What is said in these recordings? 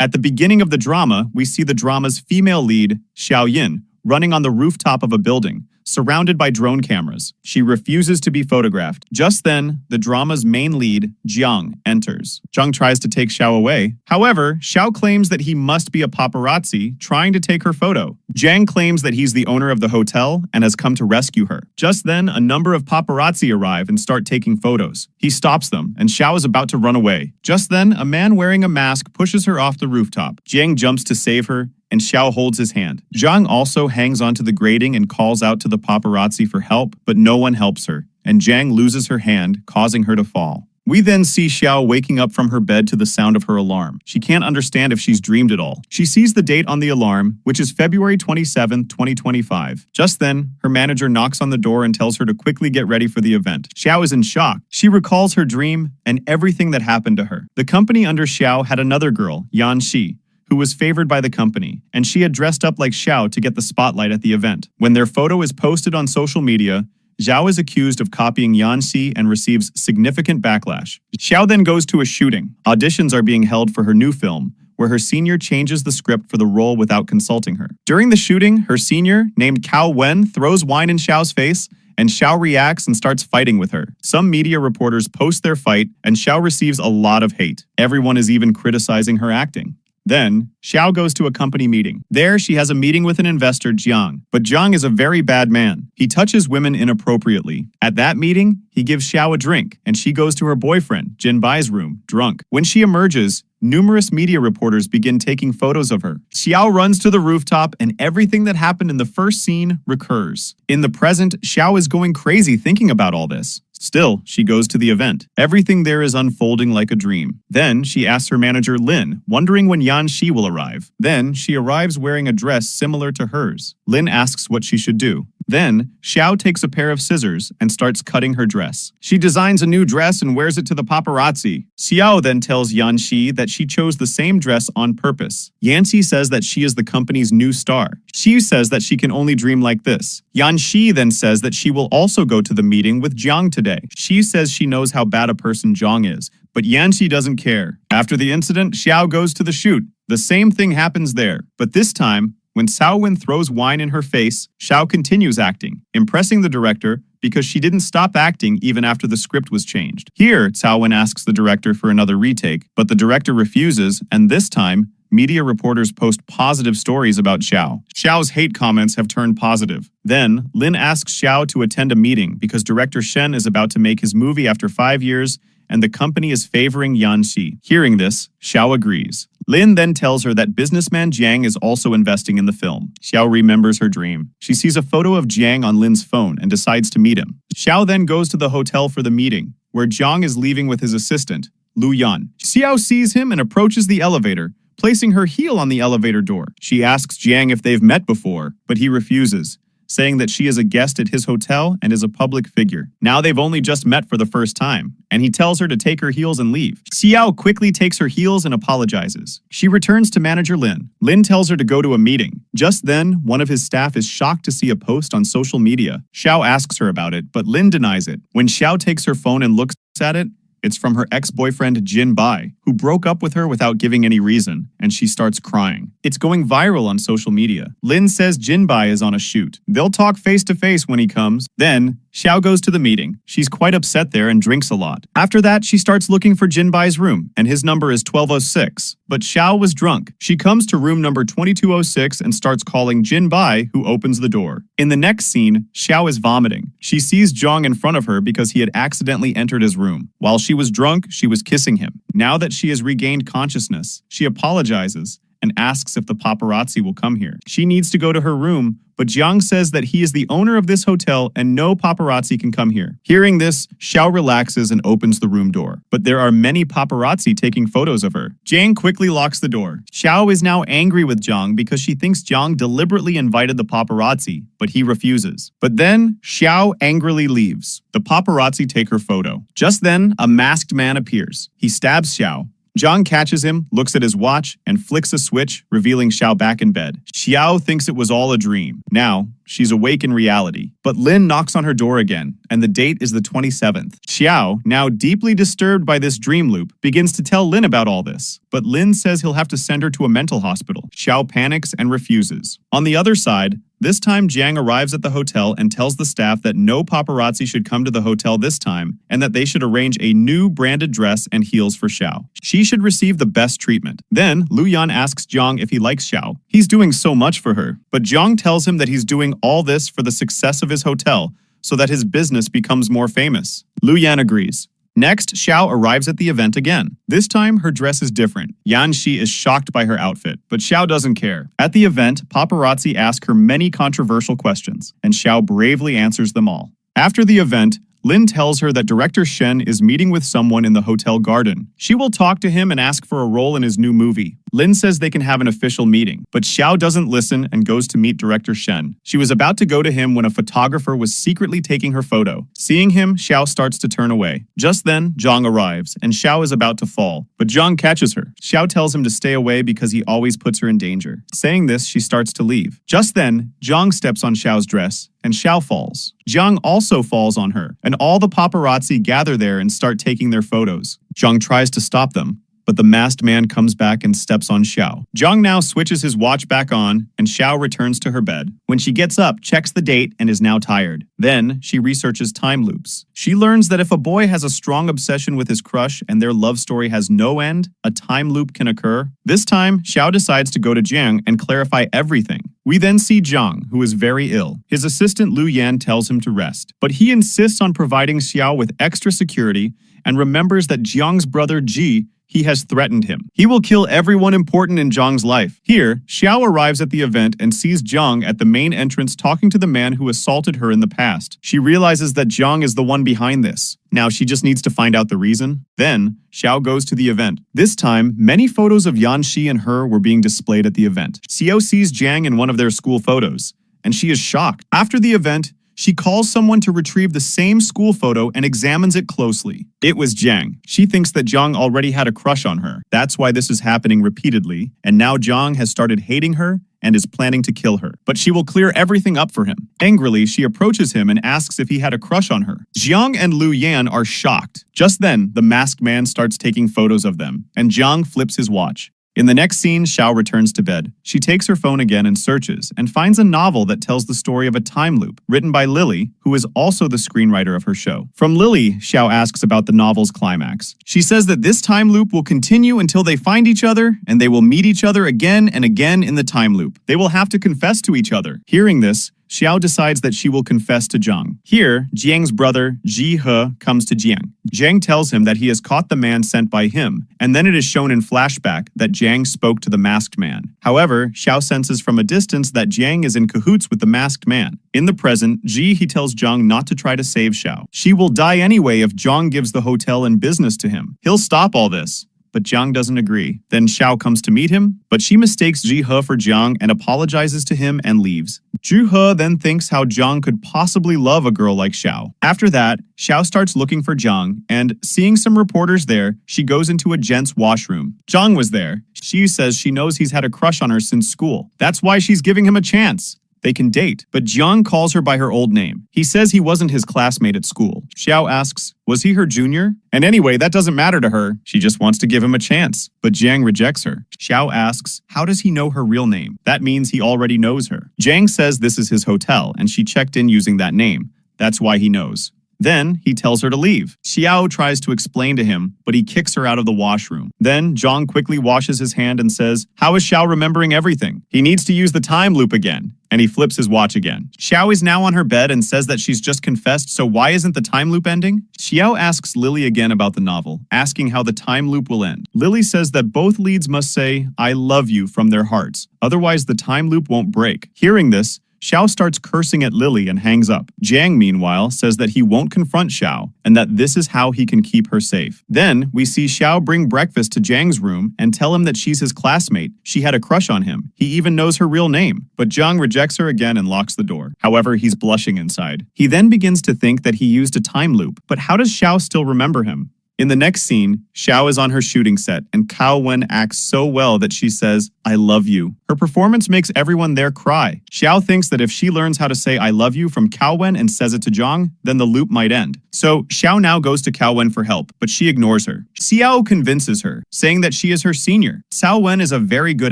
At the beginning of the drama, we see the drama's female lead, Xiao Yin, running on the rooftop of a building, surrounded by drone cameras. She refuses to be photographed. Just then, the drama's main lead, Jiang, enters. Jiang tries to take Xiao away. However, Xiao claims that he must be a paparazzi trying to take her photo. Jiang claims that he's the owner of the hotel and has come to rescue her. Just then, a number of paparazzi arrive and start taking photos. He stops them, and Xiao is about to run away. Just then, a man wearing a mask pushes her off the rooftop. Jiang jumps to save her, and Xiao holds his hand. Jiang also hangs onto the grating and calls out to the paparazzi for help, but no one helps her, and Jiang loses her hand, causing her to fall. We then see Xiao waking up from her bed to the sound of her alarm. She can't understand if she's dreamed it all. She sees the date on the alarm, which is February 27, 2025. Just then, her manager knocks on the door and tells her to quickly get ready for the event. Xiao is in shock. She recalls her dream and everything that happened to her. The company under Xiao had another girl, Yan Shi, who was favored by the company, and she had dressed up like Xiao to get the spotlight at the event. When their photo is posted on social media, Xiao is accused of copying Yanxi and receives significant backlash. Xiao then goes to a shooting. Auditions are being held for her new film, where her senior changes the script for the role without consulting her. During the shooting, her senior, named Cao Wen, throws wine in Xiao's face, and Xiao reacts and starts fighting with her. Some media reporters post their fight, and Xiao receives a lot of hate. Everyone is even criticizing her acting. Then, Xiao goes to a company meeting. There, she has a meeting with an investor, Jiang. But Jiang is a very bad man. He touches women inappropriately. At that meeting, he gives Xiao a drink, and she goes to her boyfriend, Jin Bai's room, drunk. When she emerges, numerous media reporters begin taking photos of her. Xiao runs to the rooftop, and everything that happened in the first scene recurs. In the present, Xiao is going crazy thinking about all this. Still, she goes to the event. Everything there is unfolding like a dream. Then, she asks her manager Lin, wondering when Yan Shi will arrive. Then, she arrives wearing a dress similar to hers. Lin asks what she should do. Then, Xiao takes a pair of scissors and starts cutting her dress. She designs a new dress and wears it to the paparazzi. Xiao then tells Yanxi that she chose the same dress on purpose. Yanxi says that she is the company's new star. She says that she can only dream like this. Yanxi then says that she will also go to the meeting with Jiang today. She says she knows how bad a person Jiang is, but Yanxi doesn't care. After the incident, Xiao goes to the shoot. The same thing happens there, but this time, when Cao Wen throws wine in her face, Xiao continues acting, impressing the director because she didn't stop acting even after the script was changed. Here, Cao Wen asks the director for another retake, but the director refuses, and this time, media reporters post positive stories about Xiao. Xiao's hate comments have turned positive. Then, Lin asks Xiao to attend a meeting because director Shen is about to make his movie after 5 years, and the company is favoring Yanxi. Hearing this, Xiao agrees. Lin then tells her that businessman Jiang is also investing in the film. Xiao remembers her dream. She sees a photo of Jiang on Lin's phone and decides to meet him. Xiao then goes to the hotel for the meeting, where Jiang is leaving with his assistant, Lu Yan. Xiao sees him and approaches the elevator, placing her heel on the elevator door. She asks Jiang if they've met before, but he refuses, saying that she is a guest at his hotel and is a public figure. Now they've only just met for the first time, and he tells her to take her heels and leave. Xiao quickly takes her heels and apologizes. She returns to manager Lin. Lin tells her to go to a meeting. Just then, one of his staff is shocked to see a post on social media. Xiao asks her about it, but Lin denies it. When Xiao takes her phone and looks at it, it's from her ex-boyfriend Jin Bai, who broke up with her without giving any reason, and she starts crying. It's going viral on social media. Lin says Jin Bai is on a shoot. They'll talk face-to-face when he comes. Then, Xiao goes to the meeting. She's quite upset there and drinks a lot. After that, she starts looking for Jin Bai's room, and his number is 1206. But Xiao was drunk. She comes to room number 2206 and starts calling Jin Bai, who opens the door. In the next scene, Xiao is vomiting. She sees Jiang in front of her because he had accidentally entered his room. While she was drunk, she was kissing him. Now that she has regained consciousness, she apologizes and asks if the paparazzi will come here. She needs to go to her room, but Jiang says that he is the owner of this hotel and no paparazzi can come here. Hearing this, Xiao relaxes and opens the room door. But there are many paparazzi taking photos of her. Jiang quickly locks the door. Xiao is now angry with Jiang because she thinks Jiang deliberately invited the paparazzi, but he refuses. But then, Xiao angrily leaves. The paparazzi take her photo. Just then, a masked man appears. He stabs Xiao. Jiang catches him, looks at his watch, and flicks a switch, revealing Xiao back in bed. Xiao thinks it was all a dream. Now, She's awake in reality. But Lin knocks on her door again, and the date is the 27th. Xiao, now deeply disturbed by this dream loop, begins to tell Lin about all this. But Lin says he'll have to send her to a mental hospital. Xiao panics and refuses. On the other side, this time Jiang arrives at the hotel and tells the staff that no paparazzi should come to the hotel this time and that they should arrange a new branded dress and heels for Xiao. She should receive the best treatment. Then Lu Yan asks Jiang if he likes Xiao. He's doing so much for her, but Jiang tells him that he's doing all this for the success of his hotel so that his business becomes more famous. Lu Yan agrees. Next, Xiao arrives at the event again. This time, her dress is different. Yan Shi is shocked by her outfit, but Xiao doesn't care. At the event, paparazzi ask her many controversial questions, and Xiao bravely answers them all. After the event, Lin tells her that director Shen is meeting with someone in the hotel garden. She will talk to him and ask for a role in his new movie. Lin says they can have an official meeting, but Xiao doesn't listen and goes to meet director Shen. She was about to go to him when a photographer was secretly taking her photo. Seeing him, Xiao starts to turn away. Just then, Zhang arrives, and Xiao is about to fall, but Zhang catches her. Xiao tells him to stay away because he always puts her in danger. Saying this, she starts to leave. Just then, Zhang steps on Xiao's dress, and Xiao falls. Zhang also falls on her, and all the paparazzi gather there and start taking their photos. Zhang tries to stop them, but the masked man comes back and steps on Xiao. Zhang now switches his watch back on, and Xiao returns to her bed. When she gets up, checks the date, and is now tired. Then, she researches time loops. She learns that if a boy has a strong obsession with his crush and their love story has no end, a time loop can occur. This time, Xiao decides to go to Jiang and clarify everything. We then see Zhang, who is very ill. His assistant Lu Yan tells him to rest, but he insists on providing Xiao with extra security and remembers that Jiang's brother Ji he has threatened him. He will kill everyone important in Zhang's life. Here, Xiao arrives at the event and sees Zhang at the main entrance talking to the man who assaulted her in the past. She realizes that Zhang is the one behind this. Now she just needs to find out the reason. Then, Xiao goes to the event. This time, many photos of Yan Shi and her were being displayed at the event. Xiao sees Jiang in one of their school photos, and she is shocked. After the event, she calls someone to retrieve the same school photo and examines it closely. It was Jiang. She thinks that Zhang already had a crush on her. That's why this is happening repeatedly, and now Zhang has started hating her and is planning to kill her. But she will clear everything up for him. Angrily, she approaches him and asks if he had a crush on her. Jiang and Lu Yan are shocked. Just then, the masked man starts taking photos of them, and Jiang flips his watch. In the next scene, Xiao returns to bed. She takes her phone again and searches, and finds a novel that tells the story of a time loop, written by Lily, who is also the screenwriter of her show. From Lily, Xiao asks about the novel's climax. She says that this time loop will continue until they find each other, and they will meet each other again and again in the time loop. They will have to confess to each other. Hearing this, Xiao decides that she will confess to Zhang. Here, Jiang's brother, Ji He, comes to Jiang. Jiang tells him that he has caught the man sent by him, and then it is shown in flashback that Jiang spoke to the masked man. However, Xiao senses from a distance that Jiang is in cahoots with the masked man. In the present, he tells Zhang not to try to save Xiao. She will die anyway if Zhang gives the hotel and business to him. He'll stop all this. But Jiang doesn't agree. Then Xiao comes to meet him, but she mistakes Ji He for Jiang and apologizes to him and leaves. Ji He then thinks how Jiang could possibly love a girl like Xiao. After that, Xiao starts looking for Jiang, and seeing some reporters there, she goes into a gents' washroom. Jiang was there. She says she knows he's had a crush on her since school. That's why she's giving him a chance. They can date, but Jiang calls her by her old name. He says he wasn't his classmate at school. Xiao asks, was he her junior? And anyway, that doesn't matter to her. She just wants to give him a chance. But Jiang rejects her. Xiao asks, how does he know her real name? That means he already knows her. Jiang says this is his hotel, and she checked in using that name. That's why he knows. Then, he tells her to leave. Xiao tries to explain to him, but he kicks her out of the washroom. Then, Zhang quickly washes his hand and says, how is Xiao remembering everything? He needs to use the time loop again. And he flips his watch again. Xiao is now on her bed and says that she's just confessed, so why isn't the time loop ending? Xiao asks Lily again about the novel, asking how the time loop will end. Lily says that both leads must say, I love you from their hearts. Otherwise, the time loop won't break. Hearing this, Xiao starts cursing at Lily and hangs up. Jiang, meanwhile, says that he won't confront Xiao and that this is how he can keep her safe. Then, we see Xiao bring breakfast to Jiang's room and tell him that she's his classmate. She had a crush on him. He even knows her real name. But Jiang rejects her again and locks the door. However, he's blushing inside. He then begins to think that he used a time loop. But how does Xiao still remember him? In the next scene, Xiao is on her shooting set, and Cao Wen acts so well that she says, "I love you." Her performance makes everyone there cry. Xiao thinks that if she learns how to say "I love you" from Cao Wen and says it to Zhang, then the loop might end. So Xiao now goes to Cao Wen for help, but she ignores her. Xiao convinces her, saying that she is her senior. Cao Wen is a very good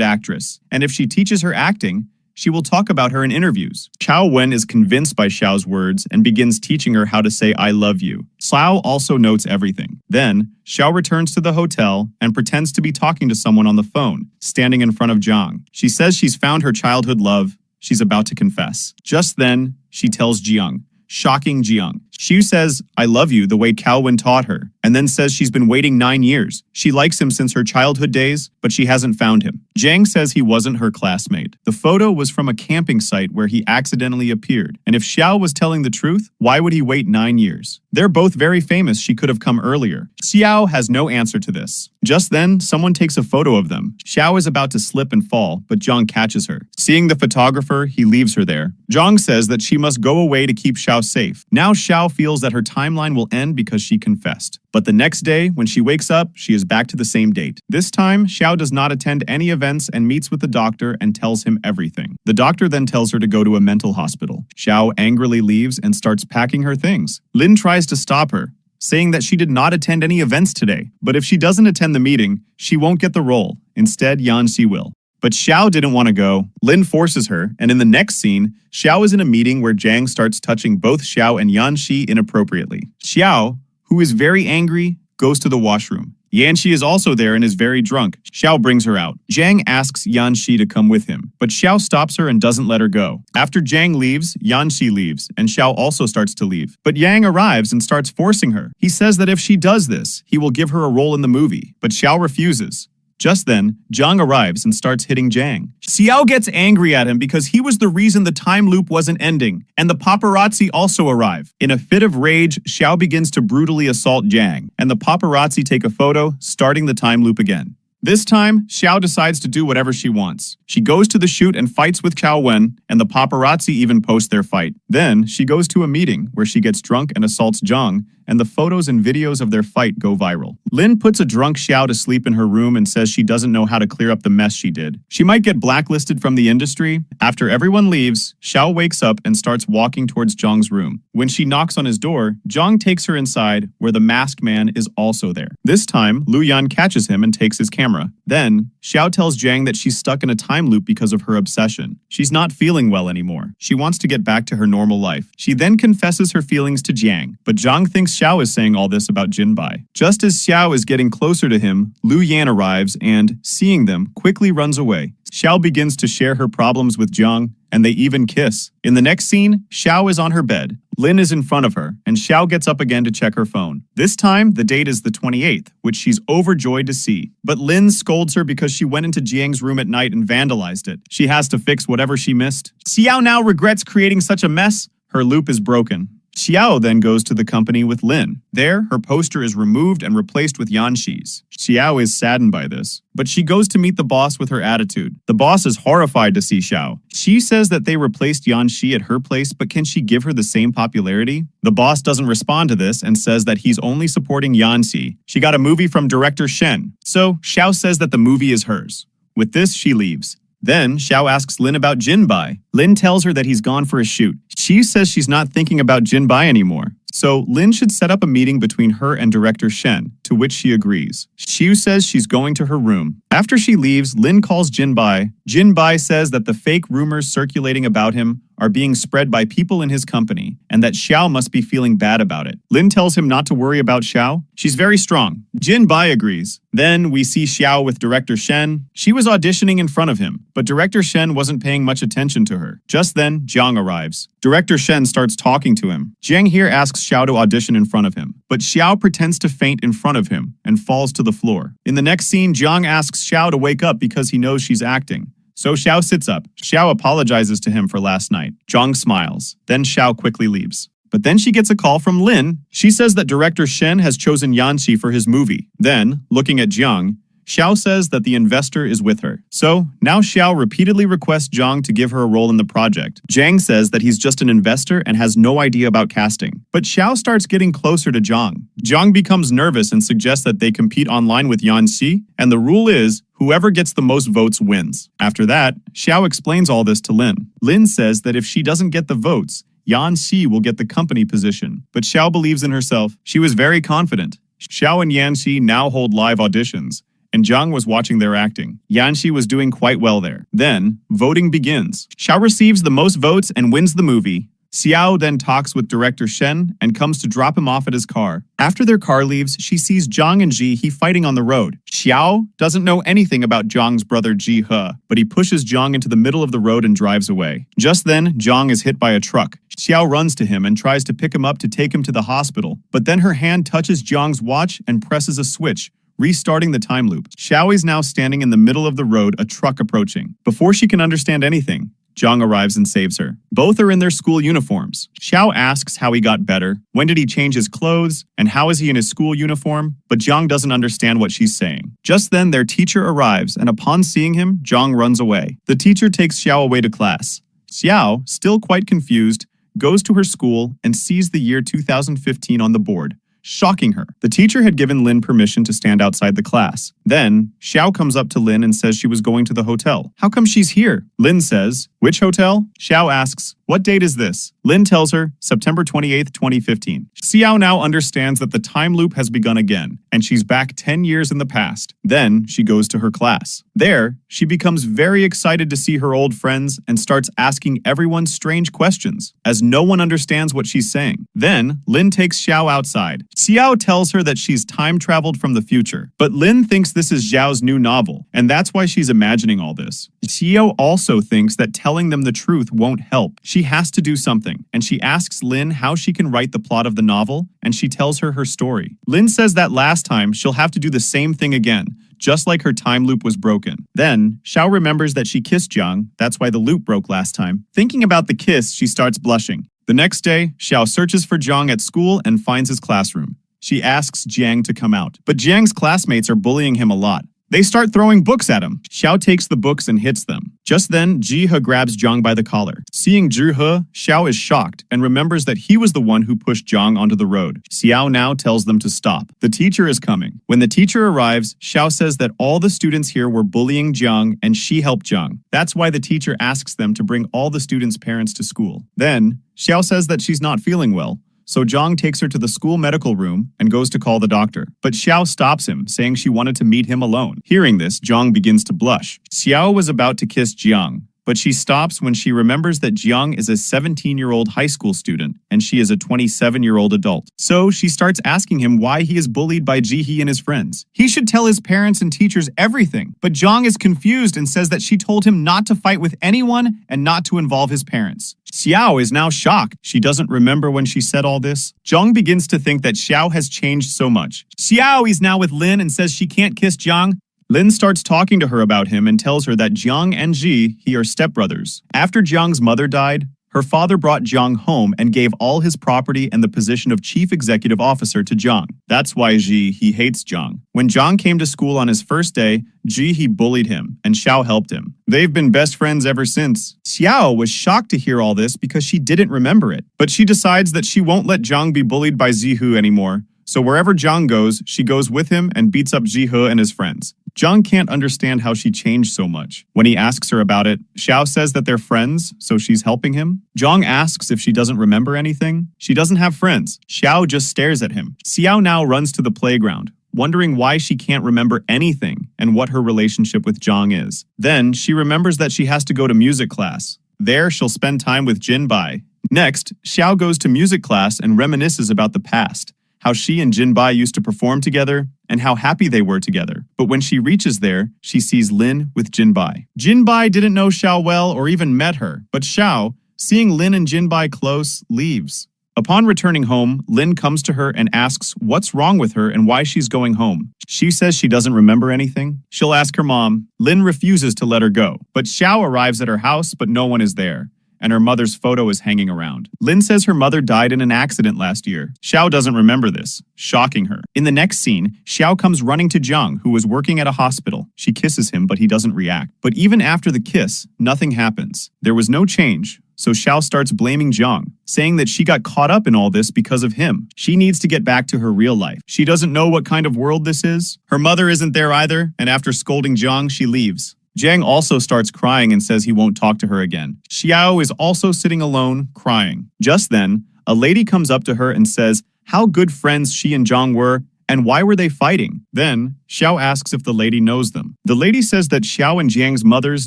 actress, and if she teaches her acting, she will talk about her in interviews. Cao Wen is convinced by Xiao's words and begins teaching her how to say "I love you." Xiao also notes everything. Then, Xiao returns to the hotel and pretends to be talking to someone on the phone, standing in front of Zhang. She says she's found her childhood love. She's about to confess. Just then, she tells Jiang, shocking Jiang. She says, "I love you," the way Cao Wen taught her, and then says she's been waiting 9 years. She likes him since her childhood days, but she hasn't found him. Jiang says he wasn't her classmate. The photo was from a camping site where he accidentally appeared, and if Xiao was telling the truth, why would he wait 9 years? They're both very famous. She could have come earlier. Xiao has no answer to this. Just then, someone takes a photo of them. Xiao is about to slip and fall, but Zhang catches her. Seeing the photographer, he leaves her there. Zhang says that she must go away to keep Xiao safe. Now Xiao feels that her timeline will end because she confessed. But the next day, when she wakes up, she is back to the same date. This time, Xiao does not attend any events and meets with the doctor and tells him everything. The doctor then tells her to go to a mental hospital. Xiao angrily leaves and starts packing her things. Lin tries to stop her, saying that she did not attend any events today, but if she doesn't attend the meeting, she won't get the role. Instead, Yanxi will. But Xiao didn't want to go. Lin forces her, and in the next scene, Xiao is in a meeting where Zhang starts touching both Xiao and Yanxi inappropriately. Xiao, who is very angry, goes to the washroom. Yanxi is also there and is very drunk. Xiao brings her out. Zhang asks Yanxi to come with him, but Xiao stops her and doesn't let her go. After Zhang leaves, Yanxi leaves, and Xiao also starts to leave. But Yang arrives and starts forcing her. He says that if she does this, he will give her a role in the movie, but Xiao refuses. Just then, Zhang arrives and starts hitting Zhang. Xiao gets angry at him because he was the reason the time loop wasn't ending, and the paparazzi also arrive. In a fit of rage, Xiao begins to brutally assault Zhang, and the paparazzi take a photo, starting the time loop again. This time, Xiao decides to do whatever she wants. She goes to the shoot and fights with Cao Wen, and the paparazzi even post their fight. Then, she goes to a meeting where she gets drunk and assaults Zhang, and the photos and videos of their fight go viral. Lin puts a drunk Xiao to sleep in her room and says she doesn't know how to clear up the mess she did. She might get blacklisted from the industry. After everyone leaves, Xiao wakes up and starts walking towards Zhang's room. When she knocks on his door, Zhang takes her inside, where the masked man is also there. This time, Lu Yan catches him and takes his camera. Then, Xiao tells Zhang that she's stuck in a time loop because of her obsession. She's not feeling well anymore. She wants to get back to her normal life. She then confesses her feelings to Zhang, but Zhang thinks Xiao is saying all this about Jinbai. Just as Xiao is getting closer to him, Lu Yan arrives and, seeing them, quickly runs away. Xiao begins to share her problems with Zhang, and they even kiss. In the next scene, Xiao is on her bed. Lin is in front of her, and Xiao gets up again to check her phone. This time, the date is the 28th, which she's overjoyed to see. But Lin scolds her because she went into Jiang's room at night and vandalized it. She has to fix whatever she missed. Xiao now regrets creating such a mess. Her loop is broken. Xiao then goes to the company with Lin. There, her poster is removed and replaced with Yanxi's. Xiao is saddened by this, but she goes to meet the boss with her attitude. The boss is horrified to see Xiao. She says that they replaced Yanxi at her place, but can she give her the same popularity? The boss doesn't respond to this and says that he's only supporting Yanxi. She got a movie from director Shen, so Xiao says that the movie is hers. With this, she leaves. Then, Xiao asks Lin about Jinbai. Lin tells her that he's gone for a shoot. She says she's not thinking about Jinbai anymore. So, Lin should set up a meeting between her and director Shen, to which she agrees. Xiu says she's going to her room. After she leaves, Lin calls Jinbai. Jinbai says that the fake rumors circulating about him are being spread by people in his company, and that Xiao must be feeling bad about it. Lin tells him not to worry about Xiao. She's very strong. Jinbai agrees. Then we see Xiao with director Shen. She was auditioning in front of him, but director Shen wasn't paying much attention to her. Just then, Jiang arrives. Director Shen starts talking to him. Jiang here asks Xiao to audition in front of him, but Xiao pretends to faint in front of him and falls to the floor. In the next scene, Jiang asks Xiao to wake up because he knows she's acting. So Xiao sits up. Xiao apologizes to him for last night. Zhang smiles. Then Xiao quickly leaves. But then she gets a call from Lin. She says that director Shen has chosen Yanxi for his movie. Then, looking at Jiang, Xiao says that the investor is with her. So, now Xiao repeatedly requests Zhang to give her a role in the project. Zhang says that he's just an investor and has no idea about casting. But Xiao starts getting closer to Zhang. Zhang becomes nervous and suggests that they compete online with Yanxi, and the rule is, whoever gets the most votes wins. After that, Xiao explains all this to Lin. Lin says that if she doesn't get the votes, Yanxi will get the company position. But Xiao believes in herself. She was very confident. Xiao and Yanxi now hold live auditions, and Zhang was watching their acting. Yanxi was doing quite well there. Then, voting begins. Xiao receives the most votes and wins the movie. Xiao then talks with director Shen and comes to drop him off at his car. After their car leaves, she sees Zhang and Ji He fighting on the road. Xiao doesn't know anything about Zhang's brother Ji He, but he pushes Zhang into the middle of the road and drives away. Just then, Zhang is hit by a truck. Xiao runs to him and tries to pick him up to take him to the hospital, but then her hand touches Zhang's watch and presses a switch, restarting the time loop. Xiao is now standing in the middle of the road, a truck approaching. Before she can understand anything, Zhang arrives and saves her. Both are in their school uniforms. Xiao asks how he got better, when did he change his clothes, and how is he in his school uniform, but Zhang doesn't understand what she's saying. Just then, their teacher arrives, and upon seeing him, Zhang runs away. The teacher takes Xiao away to class. Xiao, still quite confused, goes to her school and sees the year 2015 on the board, shocking her. The teacher had given Lin permission to stand outside the class. Then, Xiao comes up to Lin and says she was going to the hotel. How come she's here? Lin says, which hotel? Xiao asks, what date is this? Lin tells her, September 28th, 2015. Xiao now understands that the time loop has begun again, and she's back 10 years in the past. Then, she goes to her class. There, she becomes very excited to see her old friends and starts asking everyone strange questions, as no one understands what she's saying. Then, Lin takes Xiao outside. Xiao tells her that she's time-traveled from the future, but Lin thinks this is Xiao's new novel, and that's why she's imagining all this. Xiao also thinks that telling them the truth won't help. She has to do something, and she asks Lin how she can write the plot of the novel, and she tells her her story. Lin says that last time she'll have to do the same thing again, just like her time loop was broken. Then, Xiao remembers that she kissed Zhang, that's why the loop broke last time. Thinking about the kiss, she starts blushing. The next day, Xiao searches for Zhang at school and finds his classroom. She asks Jiang to come out, but Jiang's classmates are bullying him a lot. They start throwing books at him. Xiao takes the books and hits them. Just then, Ji He grabs Zhang by the collar. Seeing Ji He, Xiao is shocked and remembers that he was the one who pushed Zhang onto the road. Xiao now tells them to stop. The teacher is coming. When the teacher arrives, Xiao says that all the students here were bullying Zhang and she helped Zhang. That's why the teacher asks them to bring all the students' parents to school. Then, Xiao says that she's not feeling well. So Zhang takes her to the school medical room and goes to call the doctor. But Xiao stops him, saying she wanted to meet him alone. Hearing this, Zhang begins to blush. Xiao was about to kiss Jiang, but she stops when she remembers that Jiang is a 17-year-old high school student and she is a 27-year-old adult. So she starts asking him why he is bullied by Ji He and his friends. He should tell his parents and teachers everything, but Jiang is confused and says that she told him not to fight with anyone and not to involve his parents. Xiao is now shocked. She doesn't remember when she said all this. Zhang begins to think that Xiao has changed so much. Xiao is now with Lin and says she can't kiss Jiang. Lin starts talking to her about him and tells her that Jiang and Ji He are stepbrothers. After Jiang's mother died, her father brought Jiang home and gave all his property and the position of chief executive officer to Jiang. That's why Ji He hates Jiang. When Jiang came to school on his first day, Ji He bullied him, and Xiao helped him. They've been best friends ever since. Xiao was shocked to hear all this because she didn't remember it. But she decides that she won't let Jiang be bullied by Ji He anymore. So wherever Jiang goes, she goes with him and beats up Ji He and his friends. Jiang can't understand how she changed so much. When he asks her about it, Xiao says that they're friends, so she's helping him. Jiang asks if she doesn't remember anything. She doesn't have friends. Xiao just stares at him. Xiao now runs to the playground, wondering why she can't remember anything and what her relationship with Jiang is. Then, she remembers that she has to go to music class. There, she'll spend time with Jinbai. Next, Xiao goes to music class and reminisces about the past, how she and Jinbai used to perform together, and how happy they were together. But when she reaches there, she sees Lin with Jinbai. Jinbai didn't know Xiao well or even met her, but Xiao, seeing Lin and Jinbai close, leaves. Upon returning home, Lin comes to her and asks what's wrong with her and why she's going home. She says she doesn't remember anything. She'll ask her mom. Lin refuses to let her go, but Xiao arrives at her house, but no one is there. and her mother's photo is hanging around. Lin says her mother died in an accident last year. Xiao doesn't remember this, shocking her. In the next scene, Xiao comes running to Zhang, who was working at a hospital. She kisses him, but he doesn't react. But even after the kiss, nothing happens. There was no change. So Xiao starts blaming Zhang, saying that she got caught up in all this because of him. She needs to get back to her real life. She doesn't know what kind of world this is. Her mother isn't there either, and after scolding Zhang, she leaves. Zhang also starts crying and says he won't talk to her again. Xiao is also sitting alone, crying. Just then, a lady comes up to her and says how good friends she and Zhang were, and why were they fighting? Then, Xiao asks if the lady knows them. The lady says that Xiao and Jiang's mothers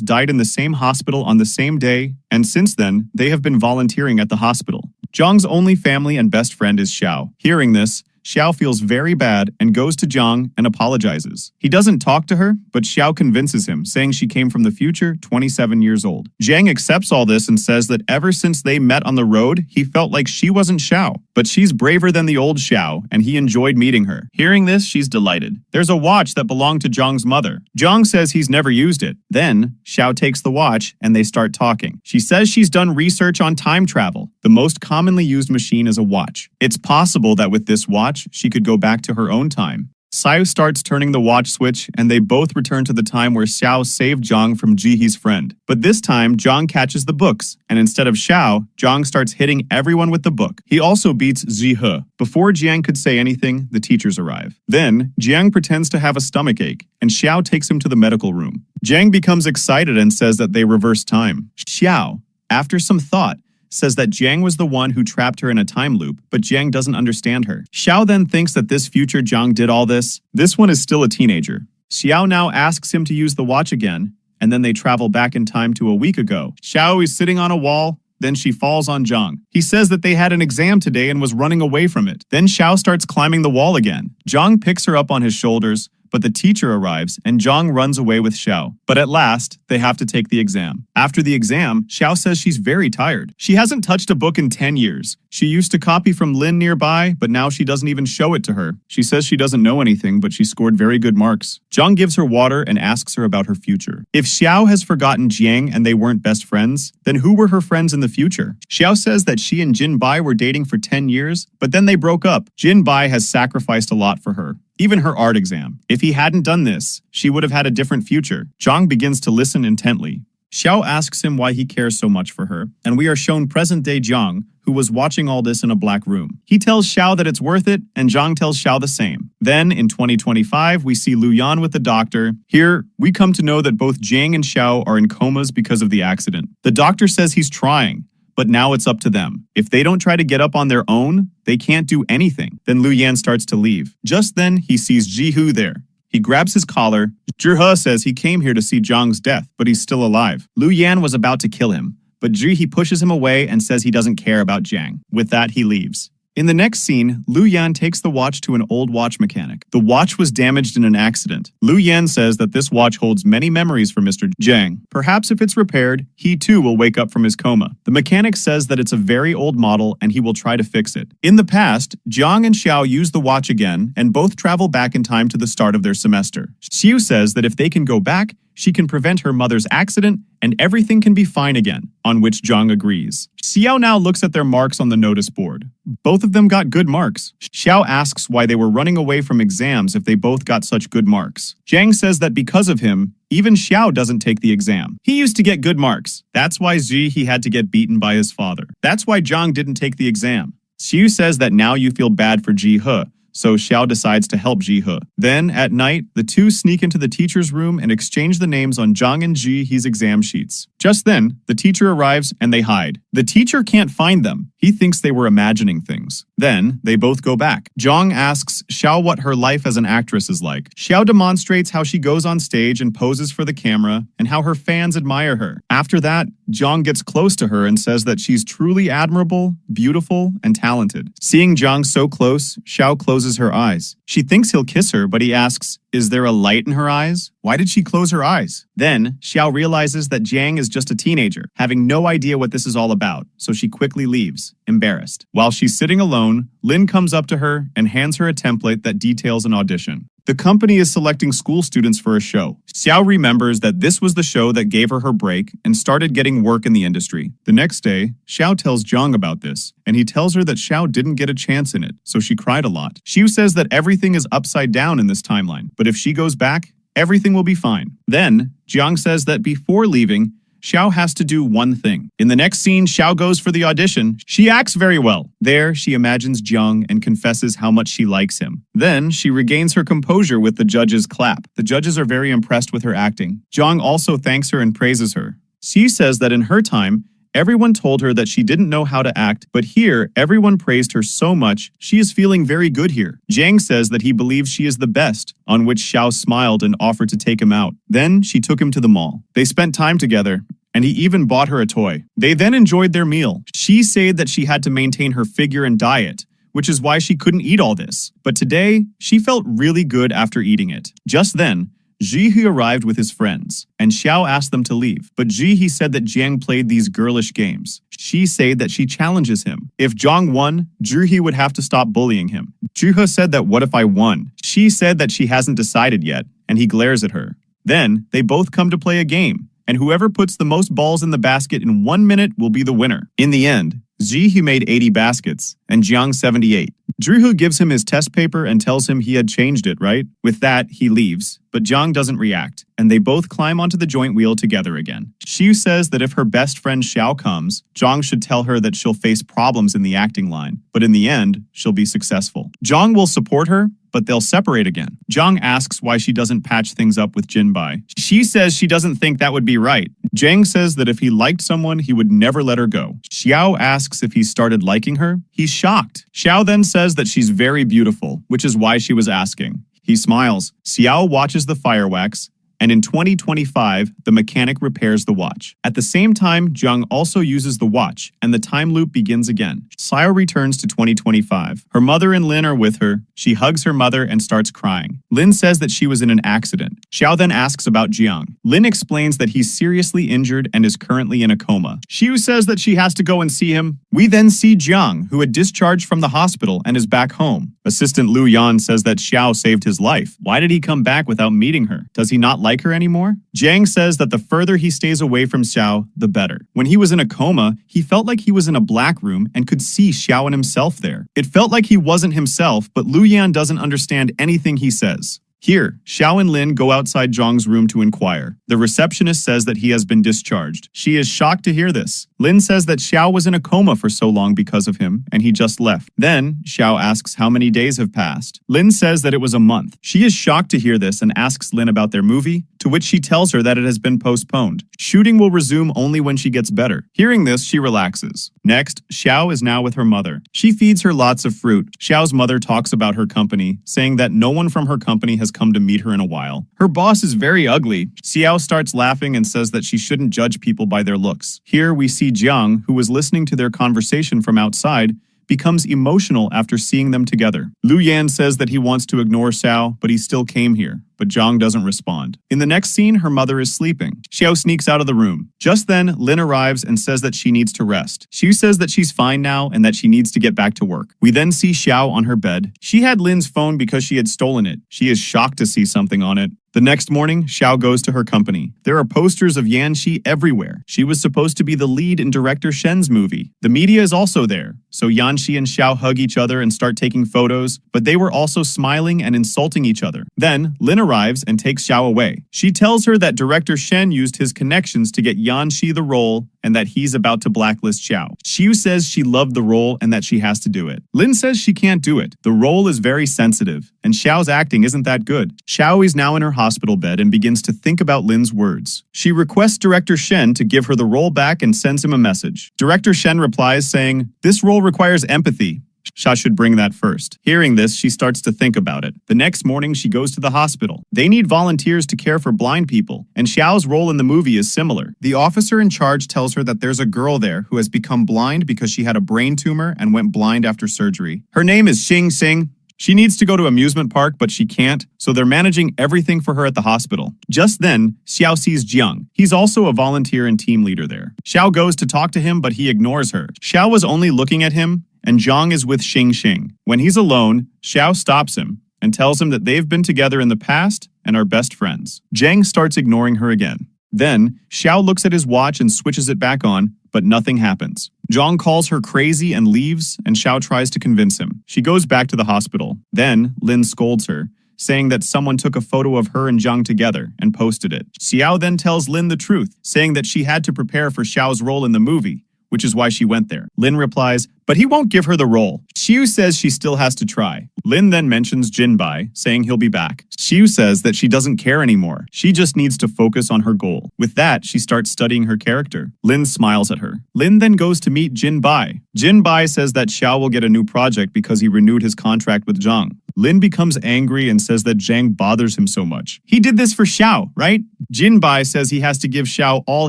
died in the same hospital on the same day, and since then, they have been volunteering at the hospital. Zhang's only family and best friend is Xiao. Hearing this, Xiao feels very bad and goes to Zhang and apologizes. He doesn't talk to her, but Xiao convinces him, saying she came from the future, 27 years old. Zhang accepts all this and says that ever since they met on the road, he felt like she wasn't Xiao. But she's braver than the old Xiao, and he enjoyed meeting her. Hearing this, she's delighted. There's a watch that belonged to Zhang's mother. Zhang says he's never used it. Then, Xiao takes the watch, and they start talking. She says she's done research on time travel. The most commonly used machine is a watch. It's possible that with this watch, she could go back to her own time. Sayu starts turning the watch switch, and they both return to the time where Xiao saved Zhang from Jihe's friend. But this time, Zhang catches the books, and instead of Xiao, Zhang starts hitting everyone with the book. He also beats Jihe. Before Jiang could say anything, the teachers arrive. Then, Jiang pretends to have a stomachache, and Xiao takes him to the medical room. Jiang becomes excited and says that they reverse time. Xiao, after some thought, says that Jiang was the one who trapped her in a time loop, but Jiang doesn't understand her. Xiao then thinks that this future Zhang did all this. This one is still a teenager. Xiao now asks him to use the watch again, and then they travel back in time to a week ago. Xiao is sitting on a wall, then she falls on Zhang. He says that they had an exam today and was running away from it. Then Xiao starts climbing the wall again. Zhang picks her up on his shoulders, but the teacher arrives and Zhang runs away with Xiao. But at last, they have to take the exam. After the exam, Xiao says she's very tired. She hasn't touched a book in 10 years. She used to copy from Lin nearby, but now she doesn't even show it to her. She says she doesn't know anything, but she scored very good marks. Zhang gives her water and asks her about her future. If Xiao has forgotten Jiang and they weren't best friends, then who were her friends in the future? Xiao says that she and Jin Bai were dating for 10 years, but then they broke up. Jin Bai has sacrificed a lot for her. Even her art exam. If he hadn't done this, she would have had a different future. Zhang begins to listen intently. Xiao asks him why he cares so much for her, and we are shown present-day Zhang, who was watching all this in a black room. He tells Xiao that it's worth it, and Zhang tells Xiao the same. Then, in 2025, we see Lu Yan with the doctor. Here, we come to know that both Jiang and Xiao are in comas because of the accident. The doctor says he's trying, but now it's up to them. If they don't try to get up on their own, they can't do anything. Then Lu Yan starts to leave. Just then, he sees Jihu there. He grabs his collar. Zhihe says he came here to see Zhang's death, but he's still alive. Lu Yan was about to kill him, but Jihe pushes him away and says he doesn't care about Jiang. With that, he leaves. In the next scene, Lu Yan takes the watch to an old watch mechanic. The watch was damaged in an accident. Lu Yan says that this watch holds many memories for Mr. Jiang. Perhaps if it's repaired, he too will wake up from his coma. The mechanic says that it's a very old model and he will try to fix it. In the past, Zhang and Xiao use the watch again and both travel back in time to the start of their semester. Xiu says that if they can go back, she can prevent her mother's accident and everything can be fine again, on which Zhang agrees. Xiao now looks at their marks on the notice board. Both of them got good marks. Xiao asks why they were running away from exams if they both got such good marks. Zhang says that because of him, even Xiao doesn't take the exam. He used to get good marks. That's why he had to get beaten by his father. That's why Zhang didn't take the exam. Xiu says that now you feel bad for Jihe, so Xiao decides to help Jihe. Then, at night, the two sneak into the teacher's room and exchange the names on Zhang and Jihe's exam sheets. Just then, the teacher arrives and they hide. The teacher can't find them. He thinks they were imagining things. Then, they both go back. Zhang asks Xiao what her life as an actress is like. Xiao demonstrates how she goes on stage and poses for the camera and how her fans admire her. After that, Zhang gets close to her and says that she's truly admirable, beautiful, and talented. Seeing Zhang so close, Xiao closes her eyes. She thinks he'll kiss her, but he asks, "Is there a light in her eyes? Why did she close her eyes?" Then, Xiao realizes that Jiang is just a teenager, having no idea what this is all about, so she quickly leaves, embarrassed. While she's sitting alone, Lin comes up to her and hands her a template that details an audition. The company is selecting school students for a show. Xiao remembers that this was the show that gave her break and started getting work in the industry. The next day, Xiao tells Zhang about this, and he tells her that Xiao didn't get a chance in it, so she cried a lot. Xiu says that everything is upside down in this timeline, but if she goes back, everything will be fine. Then, Jiang says that before leaving, Xiao has to do one thing. In the next scene, Xiao goes for the audition. She acts very well. There, she imagines Jiang and confesses how much she likes him. Then, she regains her composure with the judges' clap. The judges are very impressed with her acting. Jiang also thanks her and praises her. Xi says that in her time, everyone told her that she didn't know how to act, but here, everyone praised her so much, she is feeling very good here. Jiang says that he believes she is the best, on which Xiao smiled and offered to take him out. Then, she took him to the mall. They spent time together, and he even bought her a toy. They then enjoyed their meal. She said that she had to maintain her figure and diet, which is why she couldn't eat all this. But today, she felt really good after eating it. Just then, Zhihe arrived with his friends, and Xiao asked them to leave. But Zhihe said that Jiang played these girlish games. She said that she challenges him. If Jiang won, Zhihe would have to stop bullying him. Zhihe said that what if I won? She said that she hasn't decided yet, and he glares at her. Then, they both come to play a game, and whoever puts the most balls in the basket in 1 minute will be the winner. In the end, Zhihe made 80 baskets, and Jiang 78. Zhihe gives him his test paper and tells him he had changed it, right? With that, he leaves, but Jiang doesn't react, and they both climb onto the joint wheel together again. Xiu says that if her best friend Xiao comes, Jiang should tell her that she'll face problems in the acting line, but in the end, she'll be successful. Jiang will support her, but they'll separate again. Jiang asks why she doesn't patch things up with Jinbai. She says she doesn't think that would be right. Jiang says that if he liked someone, he would never let her go. Xiao asks if he started liking her. He's shocked. Xiao then says that she's very beautiful, which is why she was asking. He smiles. Xiao watches the fireworks, and in 2025, the mechanic repairs the watch. At the same time, Jiang also uses the watch, and the time loop begins again. Xiao returns to 2025. Her mother and Lin are with her. She hugs her mother and starts crying. Lin says that she was in an accident. Xiao then asks about Jiang. Lin explains that he's seriously injured and is currently in a coma. Xiu says that she has to go and see him. We then see Jiang, who had discharged from the hospital and is back home. Assistant Lu Yan says that Xiao saved his life. Why did he come back without meeting her? Does he not like her anymore? Jiang says that the further he stays away from Xiao, the better. When he was in a coma, he felt like he was in a black room and could see Xiao and himself there. It felt like he wasn't himself, but Lu Yan doesn't understand anything he says. Here, Xiao and Lin go outside Zhang's room to inquire. The receptionist says that he has been discharged. She is shocked to hear this. Lin says that Xiao was in a coma for so long because of him, and he just left. Then, Xiao asks how many days have passed. Lin says that it was a month. She is shocked to hear this and asks Lin about their movie, to which she tells her that it has been postponed. Shooting will resume only when she gets better. Hearing this, she relaxes. Next, Xiao is now with her mother. She feeds her lots of fruit. Xiao's mother talks about her company, saying that no one from her company has come to meet her in a while. Her boss is very ugly. Xiao starts laughing and says that she shouldn't judge people by their looks. Here we see Jiang, who was listening to their conversation from outside, becomes emotional after seeing them together. Lu Yan says that he wants to ignore Xiao, but he still came here. But Jiang doesn't respond. In the next scene, her mother is sleeping. Xiao sneaks out of the room. Just then, Lin arrives and says that she needs to rest. Xiu says that she's fine now and that she needs to get back to work. We then see Xiao on her bed. She had Lin's phone because she had stolen it. She is shocked to see something on it. The next morning, Xiao goes to her company. There are posters of Yanxi everywhere. She was supposed to be the lead in director Shen's movie. The media is also there, so Yanxi and Xiao hug each other and start taking photos, but they were also smiling and insulting each other. Then, Lin arrives and takes Xiao away. She tells her that director Shen used his connections to get Yanxi the role and that he's about to blacklist Xiao. Xiu says she loved the role and that she has to do it. Lin says she can't do it. The role is very sensitive, and Xiao's acting isn't that good. Xiao is now in her hospital bed and begins to think about Lin's words. She requests director Shen to give her the role back and sends him a message. Director Shen replies saying, "This role requires empathy. Xia should bring that first." Hearing this, she starts to think about it. The next morning, she goes to the hospital. They need volunteers to care for blind people, and Xiao's role in the movie is similar. The officer in charge tells her that there's a girl there who has become blind because she had a brain tumor and went blind after surgery. Her name is Xing Xing. She needs to go to amusement park, but she can't, so they're managing everything for her at the hospital. Just then, Xiao sees Jiang. He's also a volunteer and team leader there. Xiao goes to talk to him, but he ignores her. Xiao was only looking at him, and Jiang is with Xing Xing. When he's alone, Xiao stops him and tells him that they've been together in the past and are best friends. Jiang starts ignoring her again. Then, Xiao looks at his watch and switches it back on, but nothing happens. Zhang calls her crazy and leaves, and Xiao tries to convince him. She goes back to the hospital. Then, Lin scolds her, saying that someone took a photo of her and Zhang together and posted it. Xiao then tells Lin the truth, saying that she had to prepare for Xiao's role in the movie, which is why she went there. Lin replies, but he won't give her the role. Xiu says she still has to try. Lin then mentions Jinbai, saying he'll be back. Xiu says that she doesn't care anymore. She just needs to focus on her goal. With that, she starts studying her character. Lin smiles at her. Lin then goes to meet Jinbai. Jinbai says that Xiao will get a new project because he renewed his contract with Zhang. Lin becomes angry and says that Zhang bothers him so much. He did this for Xiao, right? Jinbai says he has to give Xiao all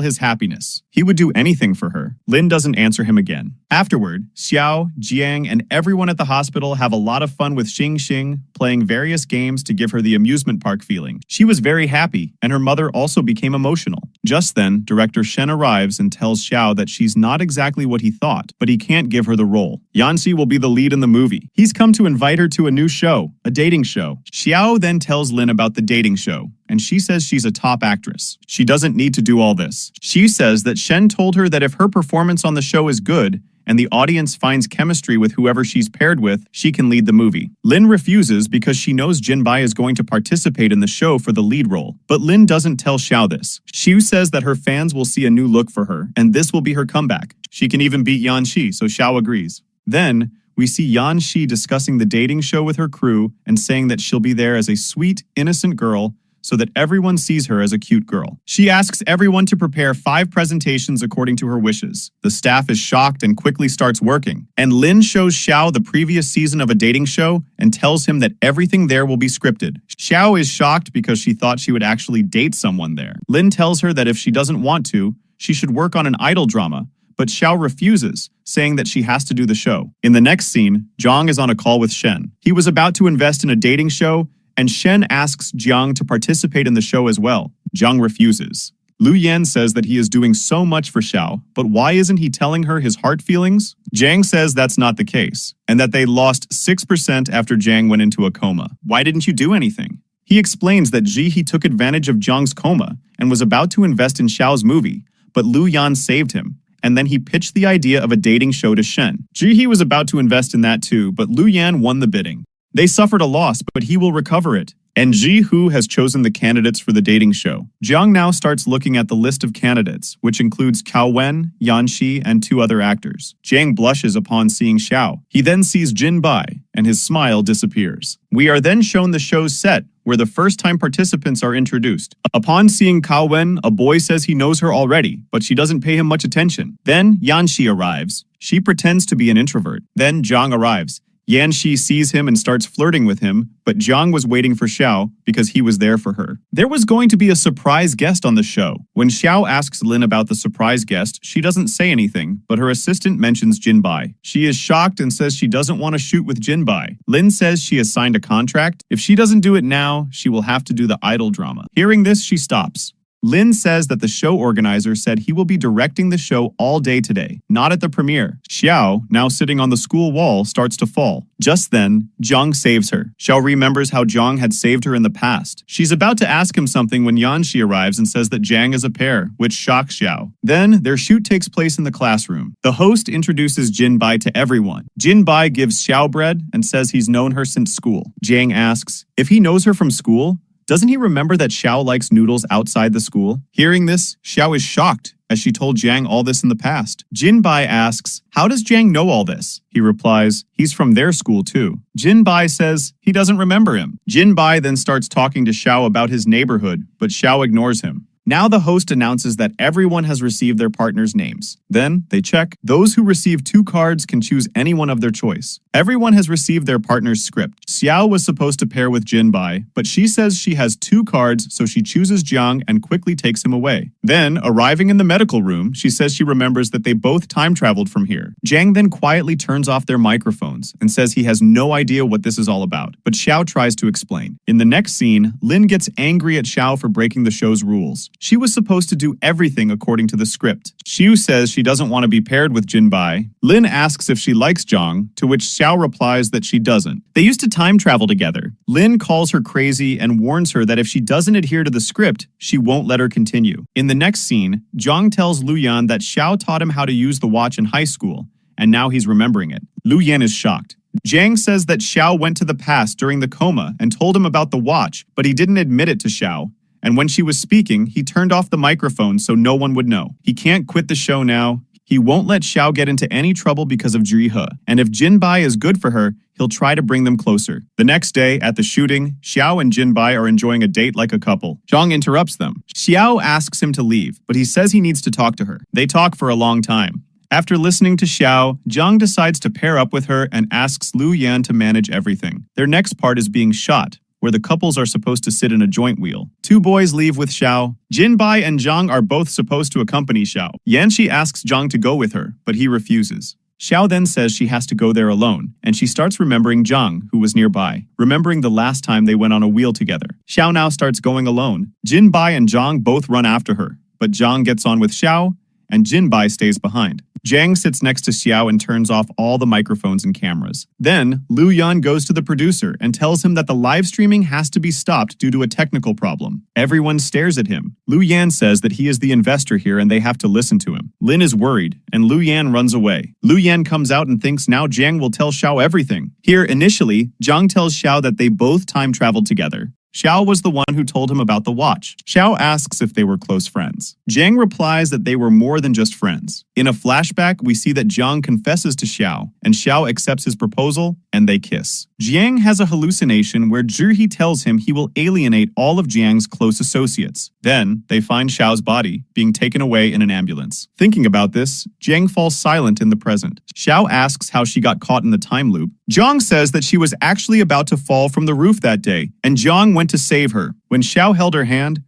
his happiness. He would do anything for her. Lin doesn't answer him again. Afterward, Xiao, Jiang, and everyone at the hospital have a lot of fun with Xing Xing, playing various games to give her the amusement park feeling. She was very happy, and her mother also became emotional. Just then, director Shen arrives and tells Xiao that she's not exactly what he thought, but he can't give her the role. Yanxi will be the lead in the movie. He's come to invite her to a new show, a dating show. Xiao then tells Lin about the dating show, and she says she's a top actress. She doesn't need to do all this. She says that Shen told her that if her performance on the show is good, and the audience finds chemistry with whoever she's paired with, she can lead the movie. Lin refuses because she knows Jinbai is going to participate in the show for the lead role. But Lin doesn't tell Xiao this. Xiu says that her fans will see a new look for her, and this will be her comeback. She can even beat Yanxi, so Xiao agrees. Then, we see Yanxi discussing the dating show with her crew and saying that she'll be there as a sweet, innocent girl, so that everyone sees her as a cute girl. She asks everyone to prepare 5 presentations according to her wishes. The staff is shocked and quickly starts working. And Lin shows Xiao the previous season of a dating show and tells him that everything there will be scripted. Xiao is shocked because she thought she would actually date someone there. Lin tells her that if she doesn't want to, she should work on an idol drama, but Xiao refuses, saying that she has to do the show. In the next scene, Zhang is on a call with Shen. He was about to invest in a dating show, and Shen asks Jiang to participate in the show as well. Jiang refuses. Lu Yan says that he is doing so much for Xiao, but why isn't he telling her his heart feelings? Jiang says that's not the case, and that they lost 6% after Jiang went into a coma. Why didn't you do anything? He explains that He took advantage of Jiang's coma and was about to invest in Xiao's movie, but Lu Yan saved him, and then he pitched the idea of a dating show to Shen. He was about to invest in that too, but Lu Yan won the bidding. They suffered a loss, but he will recover it. And Hu has chosen the candidates for the dating show. Jiang now starts looking at the list of candidates, which includes Cao Wen, Yanxi, and 2 other actors. Jiang blushes upon seeing Xiao. He then sees Jinbai, and his smile disappears. We are then shown the show's set, where the first-time participants are introduced. Upon seeing Cao Wen, a boy says he knows her already, but she doesn't pay him much attention. Then Yanxi arrives. She pretends to be an introvert. Then Zhang arrives. Yanxi sees him and starts flirting with him, but Zhang was waiting for Xiao because he was there for her. There was going to be a surprise guest on the show. When Xiao asks Lin about the surprise guest, she doesn't say anything, but her assistant mentions Jinbai. She is shocked and says she doesn't want to shoot with Jinbai. Lin says she has signed a contract. If she doesn't do it now, she will have to do the idol drama. Hearing this, she stops. Lin says that the show organizer said he will be directing the show all day today, not at the premiere. Xiao, now sitting on the school wall, starts to fall. Just then, Zhang saves her. Xiao remembers how Zhang had saved her in the past. She's about to ask him something when Yanxi arrives and says that Zhang is a pair, which shocks Xiao. Then, their shoot takes place in the classroom. The host introduces Jinbai to everyone. Jinbai gives Xiao bread and says he's known her since school. Jiang asks, if he knows her from school, doesn't he remember that Xiao likes noodles outside the school? Hearing this, Xiao is shocked, as she told Jiang all this in the past. Jinbai asks, how does Jiang know all this? He replies, he's from their school too. Jinbai says he doesn't remember him. Jinbai then starts talking to Xiao about his neighborhood, but Xiao ignores him. Now the host announces that everyone has received their partner's names. Then, they check. Those who receive 2 cards can choose anyone of their choice. Everyone has received their partner's script. Xiao was supposed to pair with Jinbai, but she says she has 2 cards, so she chooses Jiang and quickly takes him away. Then, arriving in the medical room, she says she remembers that they both time-traveled from here. Jiang then quietly turns off their microphones and says he has no idea what this is all about, but Xiao tries to explain. In the next scene, Lin gets angry at Xiao for breaking the show's rules. She was supposed to do everything according to the script. Xiu says she doesn't want to be paired with Jinbai. Lin asks if she likes Zhang, to which Xiao replies that she doesn't. They used to time travel together. Lin calls her crazy and warns her that if she doesn't adhere to the script, she won't let her continue. In the next scene, Zhang tells Lu Yan that Xiao taught him how to use the watch in high school, and now he's remembering it. Lu Yan is shocked. Jiang says that Xiao went to the past during the coma and told him about the watch, but he didn't admit it to Xiao. And when she was speaking, he turned off the microphone so no one would know. He can't quit the show now. He won't let Xiao get into any trouble because of Zhihe. And if Jinbai is good for her, he'll try to bring them closer. The next day, at the shooting, Xiao and Jinbai are enjoying a date like a couple. Zhang interrupts them. Xiao asks him to leave, but he says he needs to talk to her. They talk for a long time. After listening to Xiao, Zhang decides to pair up with her and asks Lu Yan to manage everything. Their next part is being shot, where the couples are supposed to sit in a joint wheel. Two boys leave with Xiao. Jinbai and Zhang are both supposed to accompany Xiao. Yanxi asks Zhang to go with her, but he refuses. Xiao then says she has to go there alone, and she starts remembering Zhang, who was nearby, remembering the last time they went on a wheel together. Xiao now starts going alone. Jinbai and Zhang both run after her, but Zhang gets on with Xiao, and Jinbai stays behind. Jiang sits next to Xiao and turns off all the microphones and cameras. Then, Lu Yan goes to the producer and tells him that the live streaming has to be stopped due to a technical problem. Everyone stares at him. Lu Yan says that he is the investor here and they have to listen to him. Lin is worried, and Lu Yan runs away. Lu Yan comes out and thinks now Jiang will tell Xiao everything. Here, initially, Zhang tells Xiao that they both time traveled together. Xiao was the one who told him about the watch. Xiao asks if they were close friends. Jiang replies that they were more than just friends. In a flashback, we see that Zhang confesses to Xiao, and Xiao accepts his proposal, and they kiss. Jiang has a hallucination where Zhihe tells him he will alienate all of Jiang's close associates. Then, they find Xiao's body, being taken away in an ambulance. Thinking about this, Jiang falls silent in the present. Xiao asks how she got caught in the time loop. Zhang says that she was actually about to fall from the roof that day, and Zhang went to save her. When Xiao held her hand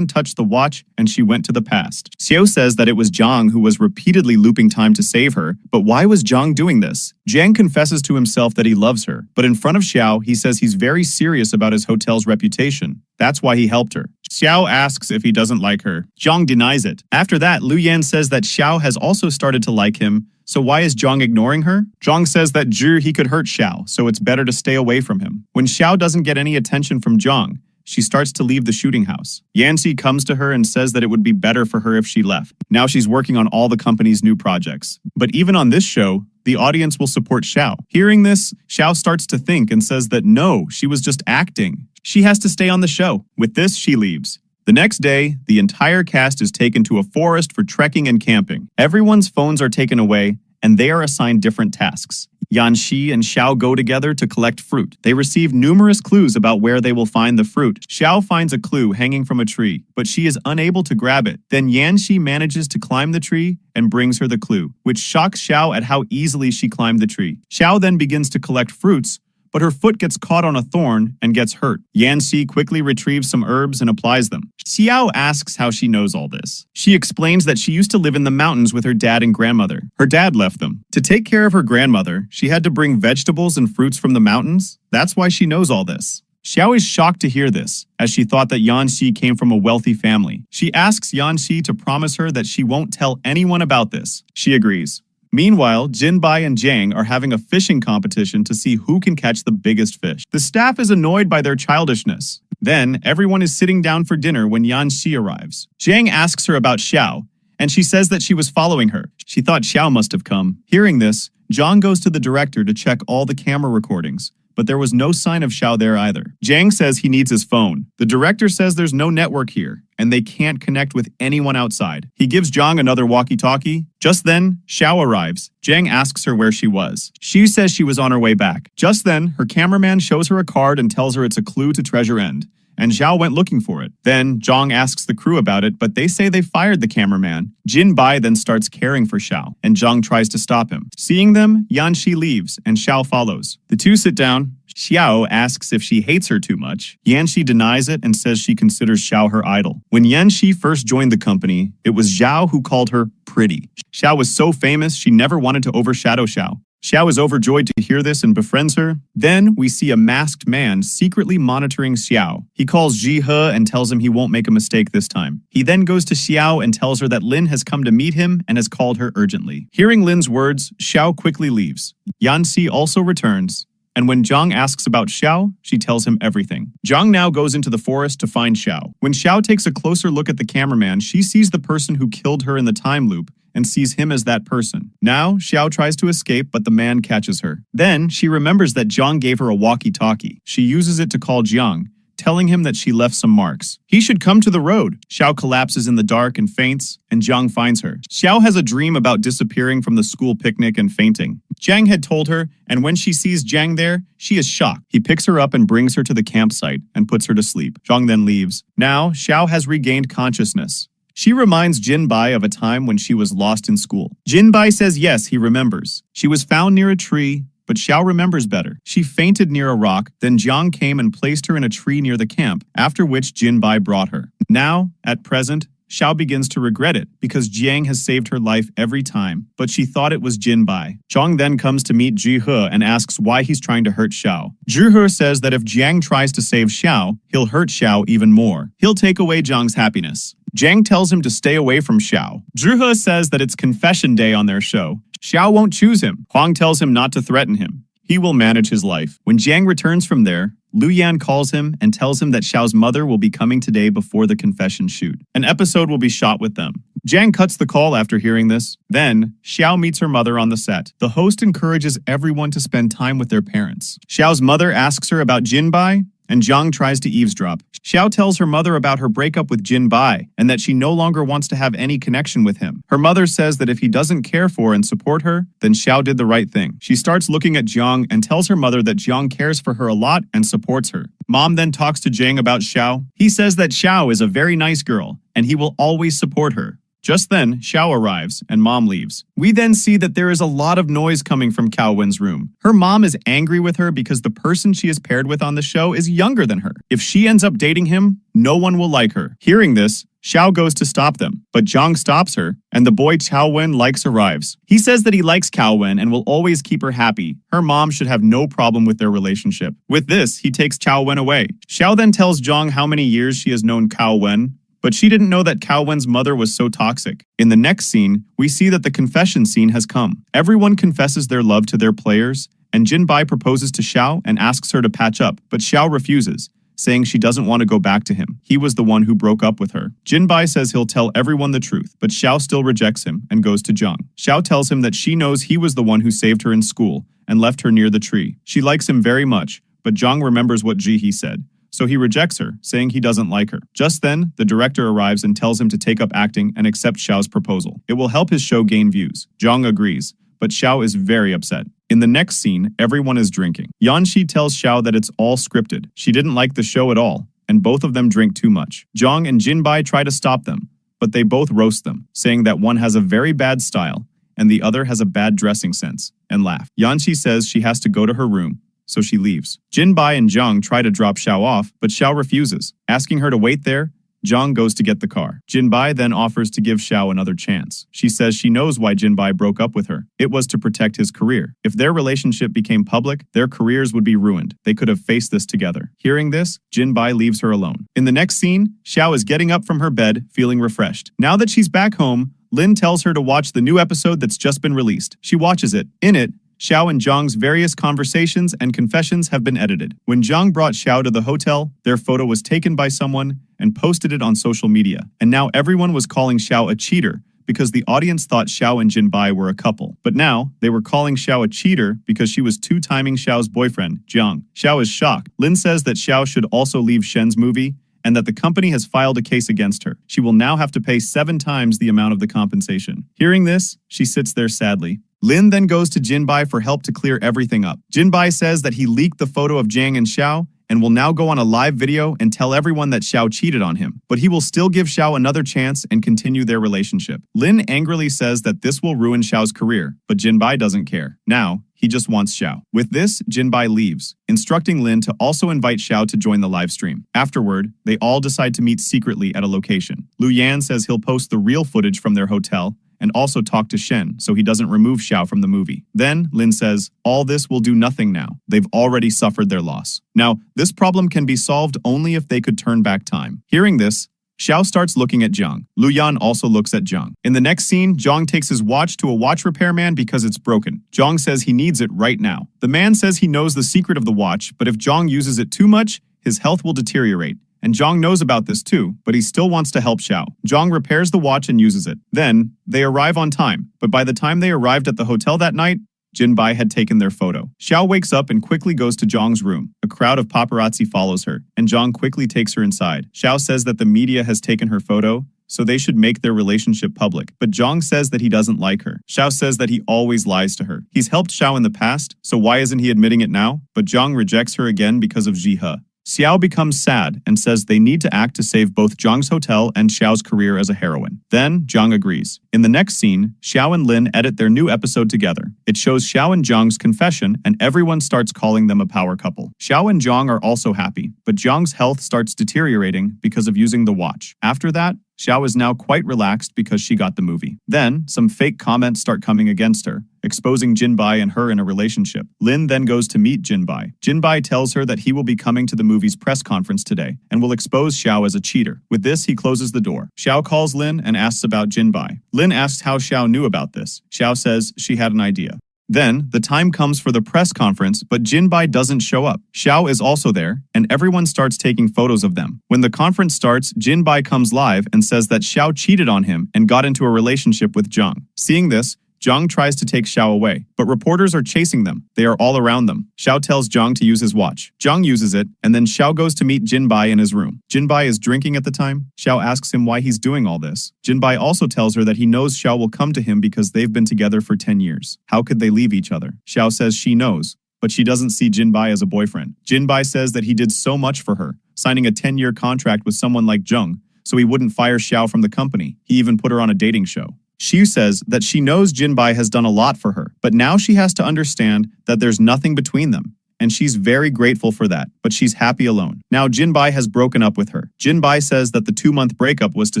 touched the watch, and she went to the past. Xiao says that it was Zhang who was repeatedly looping time to save her, but why was Zhang doing this? Jiang confesses to himself that he loves her, but in front of Xiao, he says he's very serious about his hotel's reputation. That's why he helped her. Xiao asks if he doesn't like her. Zhang denies it. After that, Lu Yan says that Xiao has also started to like him, so why is Zhang ignoring her? Zhang says that he could hurt Xiao, so it's better to stay away from him. When Xiao doesn't get any attention from Zhang, she starts to leave the shooting house. Yanxi comes to her and says that it would be better for her if she left. Now she's working on all the company's new projects. But even on this show, the audience will support Xiao. Hearing this, Xiao starts to think and says that no, she was just acting. She has to stay on the show. With this, she leaves. The next day, the entire cast is taken to a forest for trekking and camping. Everyone's phones are taken away, and they are assigned different tasks. Yanxi and Xiao go together to collect fruit. They receive numerous clues about where they will find the fruit. Xiao finds a clue hanging from a tree, but she is unable to grab it. Then Yanxi manages to climb the tree and brings her the clue, which shocks Xiao at how easily she climbed the tree. Xiao then begins to collect fruits, but her foot gets caught on a thorn and gets hurt. Yanxi quickly retrieves some herbs and applies them. Xiao asks how she knows all this. She explains that she used to live in the mountains with her dad and grandmother. Her dad left them. To take care of her grandmother, she had to bring vegetables and fruits from the mountains. That's why she knows all this. Xiao is shocked to hear this, as she thought that Yanxi came from a wealthy family. She asks Yanxi to promise her that she won't tell anyone about this. She agrees. Meanwhile, Jinbai and Jiang are having a fishing competition to see who can catch the biggest fish. The staff is annoyed by their childishness. Then, everyone is sitting down for dinner when Yanxi arrives. Jiang asks her about Xiao, and she says that she was following her. She thought Xiao must have come. Hearing this, Zhang goes to the director to check all the camera recordings, but there was no sign of Xiao there either. Jiang says he needs his phone. The director says there's no network here, and they can't connect with anyone outside. He gives Zhang another walkie-talkie. Just then, Xiao arrives. Jiang asks her where she was. She says she was on her way back. Just then, her cameraman shows her a card and tells her it's a clue to Treasure End, and Xiao went looking for it. Then, Zhang asks the crew about it, but they say they fired the cameraman. Jinbai then starts caring for Xiao, and Zhang tries to stop him. Seeing them, Yanxi leaves, and Xiao follows. The two sit down. Xiao asks if she hates her too much. Yanxi denies it and says she considers Xiao her idol. When Yanxi first joined the company, it was Xiao who called her pretty. Xiao was so famous, she never wanted to overshadow Xiao. Xiao is overjoyed to hear this and befriends her. Then we see a masked man secretly monitoring Xiao. He calls Ji He and tells him he won't make a mistake this time. He then goes to Xiao and tells her that Lin has come to meet him and has called her urgently. Hearing Lin's words, Xiao quickly leaves. Yanxi also returns, and when Zhang asks about Xiao, she tells him everything. Zhang now goes into the forest to find Xiao. When Xiao takes a closer look at the cameraman, she sees the person who killed her in the time loop and sees him as that person. Now, Xiao tries to escape, but the man catches her. Then, she remembers that Zhang gave her a walkie-talkie. She uses it to call Jiang, telling him that she left some marks. He should come to the road. Xiao collapses in the dark and faints, and Jiang finds her. Xiao has a dream about disappearing from the school picnic and fainting. Jiang had told her, and when she sees Jiang there, she is shocked. He picks her up and brings her to the campsite and puts her to sleep. Zhang then leaves. Now, Xiao has regained consciousness. She reminds Jinbai of a time when she was lost in school. Jinbai says yes, he remembers. She was found near a tree, but Xiao remembers better. She fainted near a rock, then Jiang came and placed her in a tree near the camp, after which Jinbai brought her. Now, at present, Xiao begins to regret it because Jiang has saved her life every time, but she thought it was Jinbai. Zhang then comes to meet Ji He and asks why he's trying to hurt Xiao. Ji He says that if Jiang tries to save Xiao, he'll hurt Xiao even more. He'll take away Zhang's happiness. Jiang tells him to stay away from Xiao. Ji He says that it's confession day on their show. Xiao won't choose him. Huang tells him not to threaten him. He will manage his life. When Jiang returns from there, Lu Yan calls him and tells him that Xiao's mother will be coming today before the confession shoot. An episode will be shot with them. Jiang cuts the call after hearing this. Then, Xiao meets her mother on the set. The host encourages everyone to spend time with their parents. Xiao's mother asks her about Jinbai, and Zhang tries to eavesdrop. Xiao tells her mother about her breakup with Jinbai and that she no longer wants to have any connection with him. Her mother says that if he doesn't care for and support her, then Xiao did the right thing. She starts looking at Jiang and tells her mother that Jiang cares for her a lot and supports her. Mom then talks to Jiang about Xiao. He says that Xiao is a very nice girl and he will always support her. Just then, Xiao arrives, and Mom leaves. We then see that there is a lot of noise coming from Cao Wen's room. Her mom is angry with her because the person she is paired with on the show is younger than her. If she ends up dating him, no one will like her. Hearing this, Xiao goes to stop them, but Zhang stops her, and the boy Cao Wen arrives. He says that he likes Cao Wen and will always keep her happy. Her mom should have no problem with their relationship. With this, he takes Cao Wen away. Xiao then tells Zhang how many years she has known Cao Wen, but she didn't know that Cao Wen's mother was so toxic. In the next scene, we see that the confession scene has come. Everyone confesses their love to their players, and Jinbai proposes to Xiao and asks her to patch up, but Xiao refuses, saying she doesn't want to go back to him. He was the one who broke up with her. Jinbai says he'll tell everyone the truth, but Xiao still rejects him and goes to Zhang. Xiao tells him that she knows he was the one who saved her in school and left her near the tree. She likes him very much, but Zhang remembers what Ji He said. So he rejects her, saying he doesn't like her. Just then, the director arrives and tells him to take up acting and accept Xiao's proposal. It will help his show gain views. Zhang agrees, but Xiao is very upset. In the next scene, everyone is drinking. Yanxi tells Xiao that it's all scripted. She didn't like the show at all, and both of them drink too much. Zhang and Jinbai try to stop them, but they both roast them, saying that one has a very bad style and the other has a bad dressing sense, and laugh. Yanxi says she has to go to her room, so she leaves. Jinbai and Zhang try to drop Xiao off, but Xiao refuses. Asking her to wait there, Zhang goes to get the car. Jinbai then offers to give Xiao another chance. She says she knows why Jinbai broke up with her. It was to protect his career. If their relationship became public, their careers would be ruined. They could have faced this together. Hearing this, Jinbai leaves her alone. In the next scene, Xiao is getting up from her bed, feeling refreshed. Now that she's back home, Lin tells her to watch the new episode that's just been released. She watches it. In it, Xiao and Zhang's various conversations and confessions have been edited. When Zhang brought Xiao to the hotel, their photo was taken by someone and posted it on social media. And now everyone was calling Xiao a cheater because the audience thought Xiao and Jinbai were a couple. But now, they were calling Xiao a cheater because she was two-timing Xiao's boyfriend, Jiang. Xiao is shocked. Lin says that Xiao should also leave Shen's movie and that the company has filed a case against her. She will now have to pay 7 times the amount of the compensation. Hearing this, she sits there sadly. Lin then goes to Jinbai for help to clear everything up. Jinbai says that he leaked the photo of Jiang and Xiao and will now go on a live video and tell everyone that Xiao cheated on him. But he will still give Xiao another chance and continue their relationship. Lin angrily says that this will ruin Xiao's career, but Jinbai doesn't care. Now, he just wants Xiao. With this, Jinbai leaves, instructing Lin to also invite Xiao to join the live stream. Afterward, they all decide to meet secretly at a location. Lu Yan says he'll post the real footage from their hotel, and also talk to Shen so he doesn't remove Xiao from the movie. Then, Lin says, all this will do nothing now. They've already suffered their loss. Now, this problem can be solved only if they could turn back time. Hearing this, Xiao starts looking at Jiang. Lu Yan also looks at Jiang. In the next scene, Jiang takes his watch to a watch repairman because it's broken. Jiang says he needs it right now. The man says he knows the secret of the watch, but if Jiang uses it too much, his health will deteriorate. And Jiang knows about this too, but he still wants to help Xiao. Jiang repairs the watch and uses it. Then, they arrive on time, but by the time they arrived at the hotel that night, Jinbai had taken their photo. Xiao wakes up and quickly goes to Jiang's room. A crowd of paparazzi follows her, and Jiang quickly takes her inside. Xiao says that the media has taken her photo, so they should make their relationship public. But Jiang says that he doesn't like her. Xiao says that he always lies to her. He's helped Xiao in the past, so why isn't he admitting it now? But Jiang rejects her again because of Ji He. Xiao becomes sad and says they need to act to save both Jiang's hotel and Xiao's career as a heroine. Then, Jiang agrees. In the next scene, Xiao and Lin edit their new episode together. It shows Xiao and Jiang's confession, and everyone starts calling them a power couple. Xiao and Jiang are also happy, but Jiang's health starts deteriorating because of using the watch. After that, Xiao is now quite relaxed because she got the movie. Then, some fake comments start coming against her, exposing Jinbai and her in a relationship. Lin then goes to meet Jinbai. Jinbai tells her that he will be coming to the movie's press conference today and will expose Xiao as a cheater. With this, he closes the door. Xiao calls Lin and asks about Jinbai. Lin asks how Xiao knew about this. Xiao says she had an idea. Then, the time comes for the press conference, but Jinbai doesn't show up. Xiao is also there, and everyone starts taking photos of them. When the conference starts, Jinbai comes live and says that Xiao cheated on him and got into a relationship with Jiang. Seeing this, Jiang tries to take Xiao away, but reporters are chasing them. They are all around them. Xiao tells Jiang to use his watch. Jiang uses it, and then Xiao goes to meet Jinbai in his room. Jinbai is drinking at the time. Xiao asks him why he's doing all this. Jinbai also tells her that he knows Xiao will come to him because they've been together for 10 years. How could they leave each other? Xiao says she knows, but she doesn't see Jinbai as a boyfriend. Jinbai says that he did so much for her, signing a 10-year contract with someone like Jiang, so he wouldn't fire Xiao from the company. He even put her on a dating show. She says that she knows Jinbai has done a lot for her, but now she has to understand that there's nothing between them, and she's very grateful for that, but she's happy alone. Now Jinbai has broken up with her. Jinbai says that the 2-month breakup was to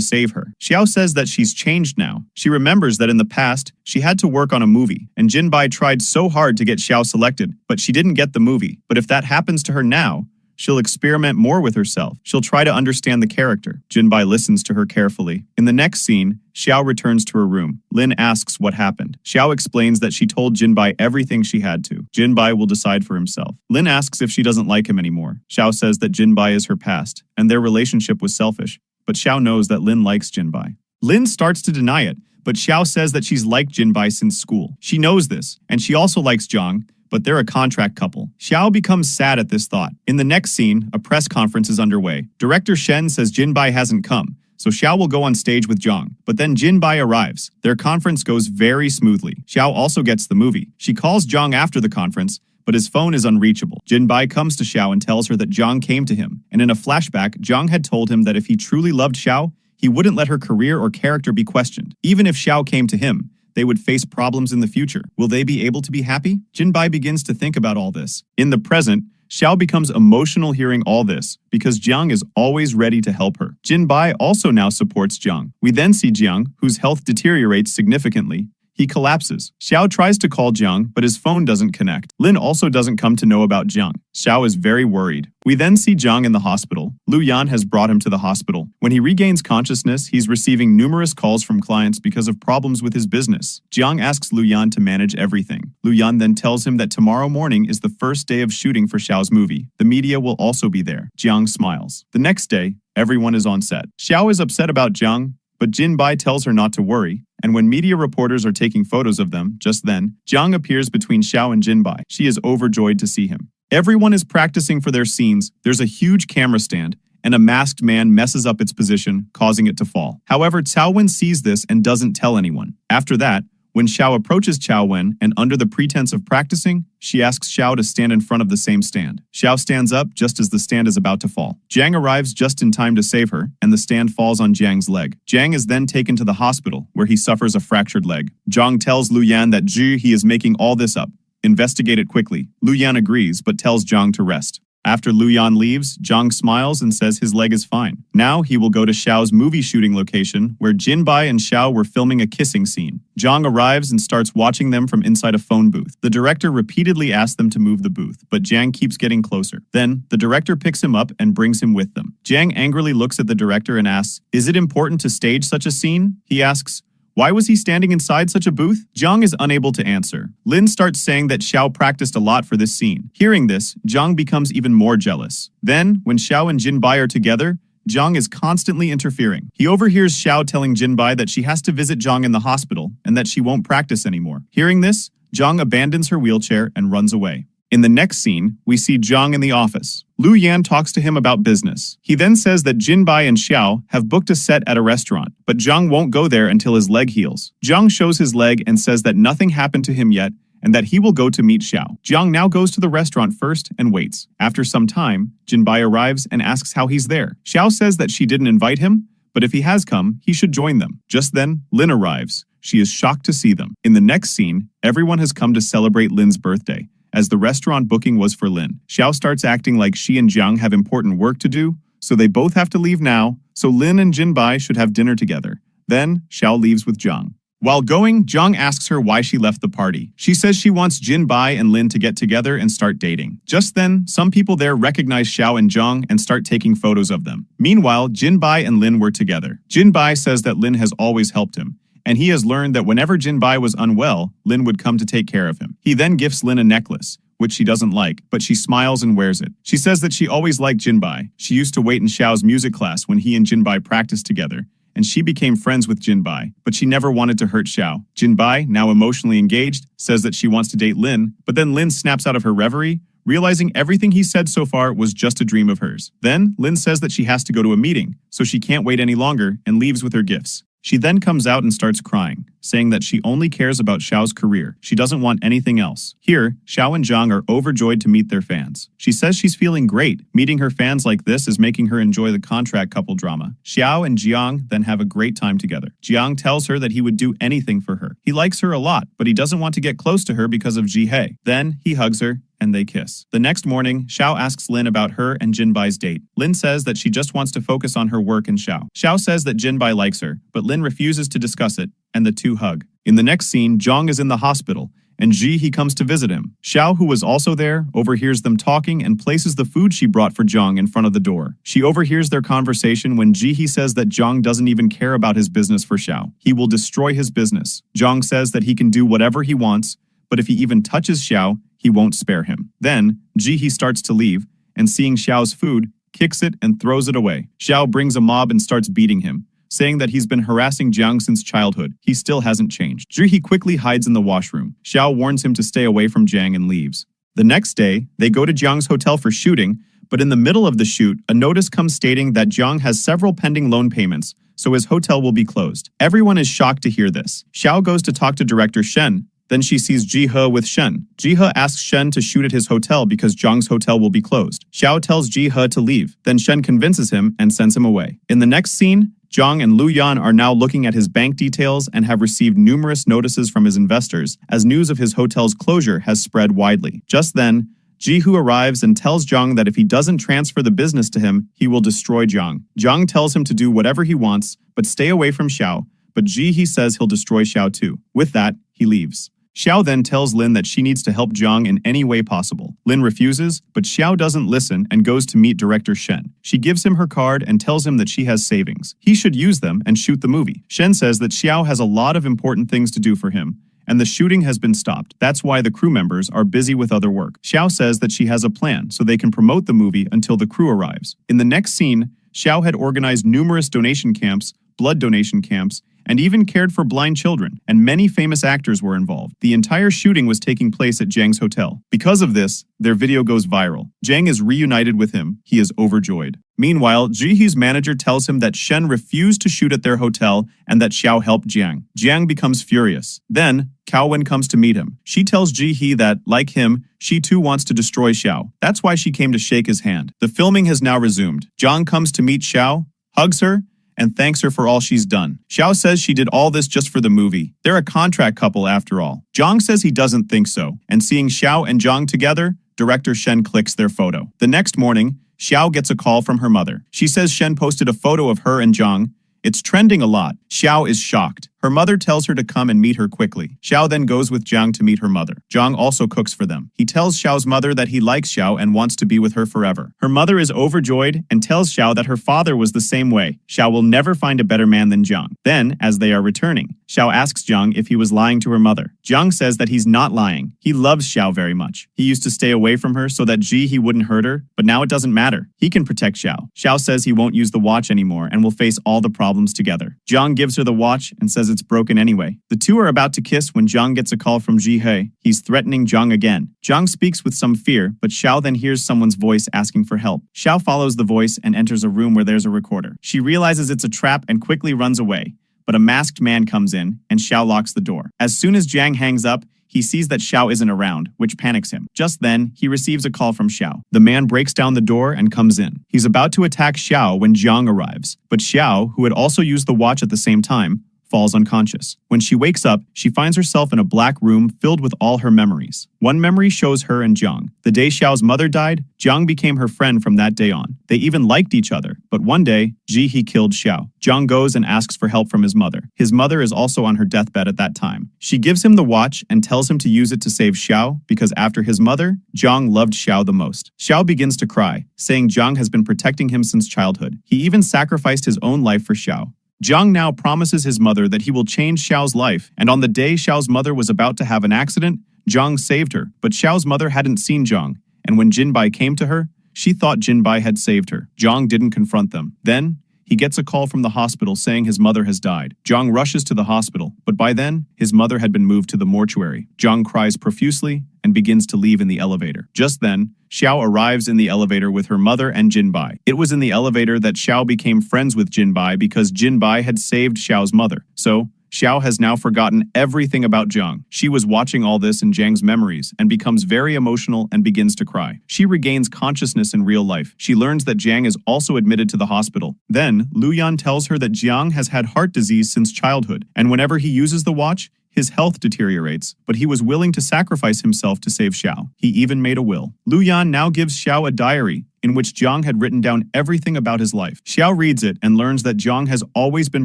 save her. Xiao says that she's changed now. She remembers that in the past, she had to work on a movie, and Jinbai tried so hard to get Xiao selected, but she didn't get the movie. But if that happens to her now, she'll experiment more with herself. She'll try to understand the character. Jinbai listens to her carefully. In the next scene, Xiao returns to her room. Lin asks what happened. Xiao explains that she told Jinbai everything she had to. Jinbai will decide for himself. Lin asks if she doesn't like him anymore. Xiao says that Jinbai is her past, and their relationship was selfish. But Xiao knows that Lin likes Jinbai. Lin starts to deny it, but Xiao says that she's liked Jinbai since school. She knows this, and she also likes Jiang, but they're a contract couple. Xiao becomes sad at this thought. In the next scene, a press conference is underway. Director Shen says Jinbai hasn't come, so Xiao will go on stage with Jiang. But then Jinbai arrives. Their conference goes very smoothly. Xiao also gets the movie. She calls Jiang after the conference, but his phone is unreachable. Jinbai comes to Xiao and tells her that Jiang came to him, and in a flashback, Jiang had told him that if he truly loved Xiao, he wouldn't let her career or character be questioned. Even if Xiao came to him, they would face problems in the future. Will they be able to be happy? Jinbai begins to think about all this. In the present, Xiao becomes emotional hearing all this because Jiang is always ready to help her. Jinbai also now supports Jiang. We then see Jiang, whose health deteriorates significantly. He collapses. Xiao tries to call Jiang, but his phone doesn't connect. Lin also doesn't come to know about Jiang. Xiao is very worried. We then see Jiang in the hospital. Lu Yan has brought him to the hospital. When he regains consciousness, he's receiving numerous calls from clients because of problems with his business. Jiang asks Lu Yan to manage everything. Lu Yan then tells him that tomorrow morning is the first day of shooting for Xiao's movie. The media will also be there. Jiang smiles. The next day, everyone is on set. Xiao is upset about Jiang, but Jinbai tells her not to worry, and when media reporters are taking photos of them, just then, Jiang appears between Xiao and Jinbai. She is overjoyed to see him. Everyone is practicing for their scenes. There's a huge camera stand, and a masked man messes up its position, causing it to fall. However, Cao Wen sees this and doesn't tell anyone. After that, when Xiao approaches Cao Wen and under the pretense of practicing, she asks Xiao to stand in front of the same stand. Xiao stands up just as the stand is about to fall. Jiang arrives just in time to save her, and the stand falls on Jiang's leg. Jiang is then taken to the hospital, where he suffers a fractured leg. Jiang tells Lu Yan that he is making all this up. Investigate it quickly. Lu Yan agrees, but tells Jiang to rest. After Luyan leaves, Zhang smiles and says his leg is fine. Now he will go to Xiao's movie shooting location, where Jinbai and Xiao were filming a kissing scene. Zhang arrives and starts watching them from inside a phone booth. The director repeatedly asks them to move the booth, but Zhang keeps getting closer. Then, the director picks him up and brings him with them. Zhang angrily looks at the director and asks, "Is it important to stage such a scene?" He asks, "Why was he standing inside such a booth?" Zhang is unable to answer. Lin starts saying that Xiao practiced a lot for this scene. Hearing this, Zhang becomes even more jealous. Then, when Xiao and Jinbai are together, Zhang is constantly interfering. He overhears Xiao telling Jinbai that she has to visit Zhang in the hospital and that she won't practice anymore. Hearing this, Zhang abandons her wheelchair and runs away. In the next scene, we see Zhang in the office. Lu Yan talks to him about business. He then says that Jinbai and Xiao have booked a set at a restaurant, but Zhang won't go there until his leg heals. Zhang shows his leg and says that nothing happened to him yet and that he will go to meet Xiao. Zhang now goes to the restaurant first and waits. After some time, Jinbai arrives and asks how he's there. Xiao says that she didn't invite him, but if he has come, he should join them. Just then, Lin arrives. She is shocked to see them. In the next scene, everyone has come to celebrate Lin's birthday, as the restaurant booking was for Lin. Xiao starts acting like she and Zhang have important work to do, so they both have to leave now, so Lin and Jinbai should have dinner together. Then, Xiao leaves with Zhang. While going, Zhang asks her why she left the party. She says she wants Jinbai and Lin to get together and start dating. Just then, some people there recognize Xiao and Zhang and start taking photos of them. Meanwhile, Jinbai and Lin were together. Jinbai says that Lin has always helped him, and he has learned that whenever Jinbai was unwell, Lin would come to take care of him. He then gifts Lin a necklace, which she doesn't like, but she smiles and wears it. She says that she always liked Jinbai. She used to wait in Xiao's music class when he and Jinbai practiced together, and she became friends with Jinbai, but she never wanted to hurt Xiao. Jinbai, now emotionally engaged, says that she wants to date Lin, but then Lin snaps out of her reverie, realizing everything he said so far was just a dream of hers. Then, Lin says that she has to go to a meeting, so she can't wait any longer and leaves with her gifts. She then comes out and starts crying, saying that she only cares about Xiao's career. She doesn't want anything else. Here, Xiao and Zhang are overjoyed to meet their fans. She says she's feeling great. Meeting her fans like this is making her enjoy the contract couple drama. Xiao and Jiang then have a great time together. Jiang tells her that he would do anything for her. He likes her a lot, but he doesn't want to get close to her because of Jihei. Then, he hugs her, and they kiss. The next morning, Xiao asks Lin about her and Jinbai's date. Lin says that she just wants to focus on her work and Xiao. Xiao says that Jinbai likes her, but Lin refuses to discuss it, and the two hug. In the next scene, Zhang is in the hospital, and He comes to visit him. Xiao, who was also there, overhears them talking and places the food she brought for Zhang in front of the door. She overhears their conversation when He says that Zhang doesn't even care about his business for Xiao. He will destroy his business. Zhang says that he can do whatever he wants, but if he even touches Xiao, he won't spare him. Then, He starts to leave, and seeing Xiao's food, kicks it and throws it away. Xiao brings a mob and starts beating him, saying that he's been harassing Jiang since childhood. He still hasn't changed. He quickly hides in the washroom. Xiao warns him to stay away from Jiang and leaves. The next day, they go to Jiang's hotel for shooting, but in the middle of the shoot, a notice comes stating that Jiang has several pending loan payments, so his hotel will be closed. Everyone is shocked to hear this. Xiao goes to talk to director Shen. Then she sees Jihe with Shen. Jihe asks Shen to shoot at his hotel because Zhang's hotel will be closed. Xiao tells Jihe to leave. Then Shen convinces him and sends him away. In the next scene, Zhang and Lu Yan are now looking at his bank details and have received numerous notices from his investors, as news of his hotel's closure has spread widely. Just then, Jihu arrives and tells Zhang that if he doesn't transfer the business to him, he will destroy Zhang. Zhang tells him to do whatever he wants, but stay away from Xiao, but He says he'll destroy Xiao too. With that, he leaves. Xiao then tells Lin that she needs to help Zhang in any way possible. Lin refuses, but Xiao doesn't listen and goes to meet director Shen. She gives him her card and tells him that she has savings. He should use them and shoot the movie. Shen says that Xiao has a lot of important things to do for him, and the shooting has been stopped. That's why the crew members are busy with other work. Xiao says that she has a plan so they can promote the movie until the crew arrives. In the next scene, Xiao had organized numerous donation camps, blood donation camps, and even cared for blind children, and many famous actors were involved. The entire shooting was taking place at Jiang's hotel. Because of this, their video goes viral. Jiang is reunited with him. He is overjoyed. Meanwhile, Jihe's manager tells him that Shen refused to shoot at their hotel and that Xiao helped Jiang. Jiang becomes furious. Then, Kaowen comes to meet him. She tells Jihe that, like him, she too wants to destroy Xiao. That's why she came to shake his hand. The filming has now resumed. Zhang comes to meet Xiao, hugs her, and thanks her for all she's done. Xiao says she did all this just for the movie. They're a contract couple after all. Zhang says he doesn't think so, and seeing Xiao and Zhang together, Director Shen clicks their photo. The next morning, Xiao gets a call from her mother. She says Shen posted a photo of her and Zhang. It's trending a lot. Xiao is shocked. Her mother tells her to come and meet her quickly. Xiao then goes with Zhang to meet her mother. Zhang also cooks for them. He tells Xiao's mother that he likes Xiao and wants to be with her forever. Her mother is overjoyed and tells Xiao that her father was the same way. Xiao will never find a better man than Zhang. Then, as they are returning, Xiao asks Zhang if he was lying to her mother. Zhang says that he's not lying. He loves Xiao very much. He used to stay away from her so that he wouldn't hurt her, but now it doesn't matter. He can protect Xiao. Xiao says he won't use the watch anymore and will face all the problems together. Zhang gives her the watch and says it's broken anyway. The two are about to kiss when Zhang gets a call from He. He's threatening Zhang again. Zhang speaks with some fear, but Xiao then hears someone's voice asking for help. Xiao follows the voice and enters a room where there's a recorder. She realizes it's a trap and quickly runs away, but a masked man comes in and Xiao locks the door. As soon as Zhang hangs up, he sees that Xiao isn't around, which panics him. Just then, he receives a call from Xiao. The man breaks down the door and comes in. He's about to attack Xiao when Zhang arrives, but Xiao, who had also used the watch at the same time, falls unconscious. When she wakes up, she finds herself in a black room filled with all her memories. One memory shows her and Zhang. The day Xiao's mother died, Zhang became her friend from that day on. They even liked each other, but one day, he killed Xiao. Zhang goes and asks for help from his mother. His mother is also on her deathbed at that time. She gives him the watch and tells him to use it to save Xiao because after his mother, Zhang loved Xiao the most. Xiao begins to cry, saying Zhang has been protecting him since childhood. He even sacrificed his own life for Xiao. Zhang now promises his mother that he will change Xiao's life, and on the day Xiao's mother was about to have an accident, Zhang saved her, but Xiao's mother hadn't seen Zhang, and when Jinbai came to her, she thought Jinbai had saved her. Zhang didn't confront them. Then, he gets a call from the hospital saying his mother has died. Zhang rushes to the hospital, but by then, his mother had been moved to the mortuary. Zhang cries profusely and begins to leave in the elevator. Just then, Xiao arrives in the elevator with her mother and Jinbai. It was in the elevator that Xiao became friends with Jinbai because Jinbai had saved Xiao's mother. So, Xiao has now forgotten everything about Zhang. She was watching all this in Zhang's memories and becomes very emotional and begins to cry. She regains consciousness in real life. She learns that Zhang is also admitted to the hospital. Then, Luyan tells her that Zhang has had heart disease since childhood, and whenever he uses the watch, his health deteriorates, but he was willing to sacrifice himself to save Xiao. He even made a will. Luyan now gives Xiao a diary in which Zhang had written down everything about his life. Xiao reads it and learns that Zhang has always been